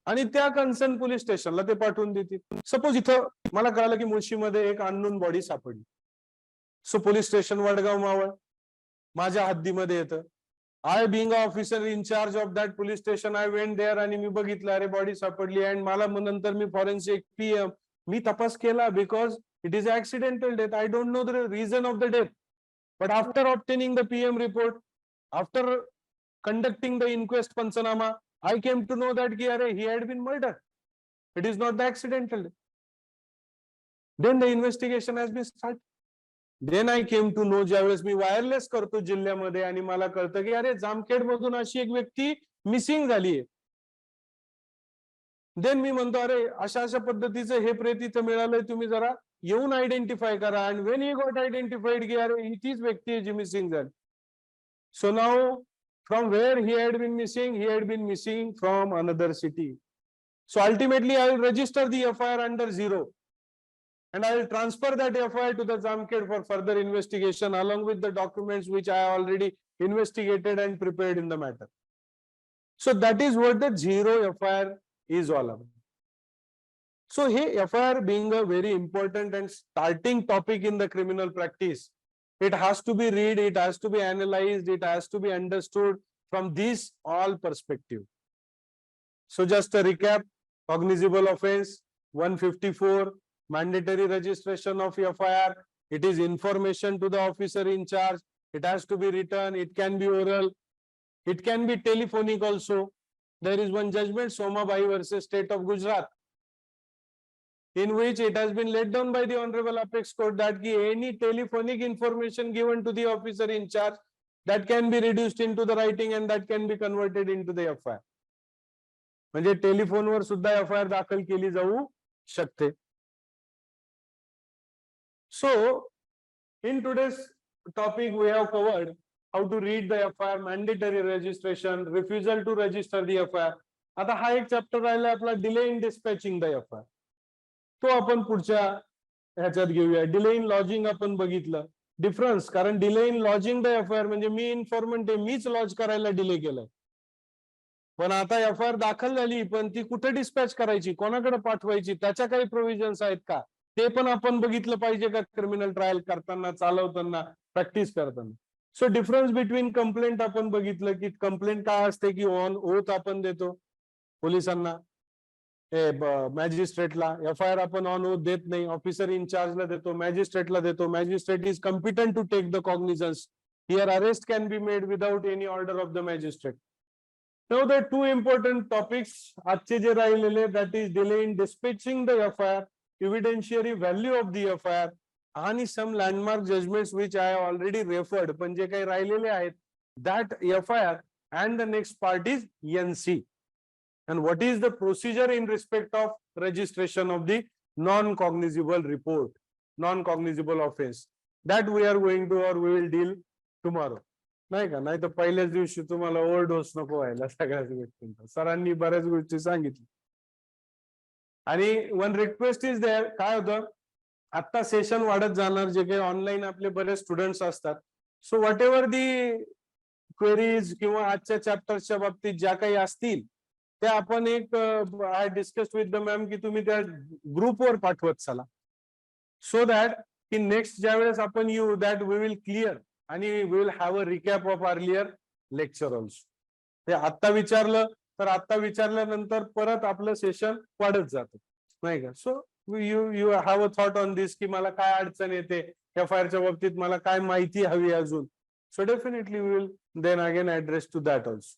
आणि त्या कन्सर्न पोलीस स्टेशनला ते पाठवून देतील. सपोज इथं मला कळालं की मुळशीमध्ये एक अननोन बॉडी सापडली. So police station Vadgaon Maval माझ्या हद्दीमध्ये येतं. I being officer in charge of that police station, I went there आणि मी बघितलं अरे बॉडी सापडली, आणि मला नंतर मी फॉरेन्सिक PM मी तपास केला, because it is accidental death. I don't know the reason of the death, but after obtaining the PM report, after conducting the inquest Panchanama, I came to know that he had been murdered. It is not the accidental death. Then the investigation has been started. Then I came to know, ज्यावेळेस मी wireless करतो जिल्ह्यामध्ये आणि मला कळतं की अरे जामखेड मधून अशी एक व्यक्ती मिसिंग झालीये. देन मी म्हणतो अरे अशा अशा पद्धतीचं हे प्रेत इथं मिळालंय, तुम्ही जरा येऊन आयडेंटिफाय करा. आणि वेन ही गॉट आयडेंटिफाईड की अरे ही तीच व्यक्ती आहे जी मिसिंग झाली. So now from where he had been missing from another city. So ultimately I will register the FIR under 0 and I will transfer that FIR to the Jamkhed for further investigation along with the documents which I already investigated and prepared in the matter. So that is what the 0 FIR is all about. So here FIR being a very important and starting topic in the criminal practice, it has to be read, it has to be analyzed, it has to be understood from these all perspective. So just a recap: cognizable offense 154, mandatory registration of FIR. It is information to the officer in charge. It has to be written, it can be oral, it can be telephonic also. There is one judgment, Somabai versus State of Gujarat, in which it has been laid down by the Honorable Apex Court that any telephonic information given to the officer in charge, that can be reduced into the writing and that can be converted into the FIR. म्हणजे टेलिफोनवर सुद्धा FIR दाखल केली जाऊ शकते. So in today's topic we have covered how to read the FIR, mandatory registration, refusal to register the FIR. आता हा एक chapter राहिला आपला, delay in dispatching the FIR. तो आपण पुढच्या ह्याच्यात घेऊया. डिले इन लॉजिंग आपण बघितलं डिफरन्स, कारण delay in lodging the FIR म्हणजे मी इन्फॉर्मंट आहे, मीच लॉज करायला डिले केलाय, पण आता FIR दाखल झाली, पण ती कुठे डिस्पॅच करायची, कोणाकडे पाठवायची, त्याच्या काही प्रोव्हिजन्स आहेत का, ते पण आपण बघितलं पाहिजे का क्रिमिनल ट्रायल करताना, चालवताना, प्रॅक्टिस करताना. सो डिफरन्स बिटवीन कंप्लेंट आपण बघितलं की कंप्लेंट काय असते की ऑन ओथ आपण देतो पोलिसांना, मॅजिस्ट्रेटला. FIR आपण ऑन ओथ देत नाही, ऑफिसर इन चार्जला देतो, मॅजिस्ट्रेटला देतो. Magistrate is competent to take the cognizance. Here arrest can be made without any order of the magistrate. Now the two important topics आजचे जे राहिलेले, that is delay in dispatching the FIR, evidentiary value of the FIR, आणि some landmark judgments which I have already referred. पण जे काही राहिलेले आहेत, that FIR and the next part is NC, and what is the procedure in respect of registration of the non-cognizable report, non-cognizable offense. That we are going to or we will deal tomorrow. नाही का? नाही तर पहिल्याच दिवशी तुम्हाला overdose नको व्हायला सगळ्याच गोष्टींचा. सरांनी बऱ्याच गोष्टी सांगितल्या. आणि वन रिक्वेस्ट इज देअर, काय होतं, आता सेशन वाढत जाणार, जे काही ऑनलाईन आपले बरेच स्टुडंट्स असतात. So what ever the queries किंवा आजच्या चॅप्टर्सच्या बाबतीत ज्या काही असतील त्या आपण एक आय डिस्कस विथ द मॅम की तुम्ही त्या ग्रुपवर पाठवत चला, सो दॅट की नेक्स्ट ज्या वेळेस आपण येऊ दॅट वी विल क्लिअर आणि we will have a recap of earlier lecture also. ते आत्ता विचारलं तर आत्ता विचारल्यानंतर परत आपलं सेशन वाढत जातं, नाही का? So you have a thought on this की मला काय अडचण येते FIR च्या बाबतीत, मला काय माहिती हवी अजून. So definitely we will then again address to that also.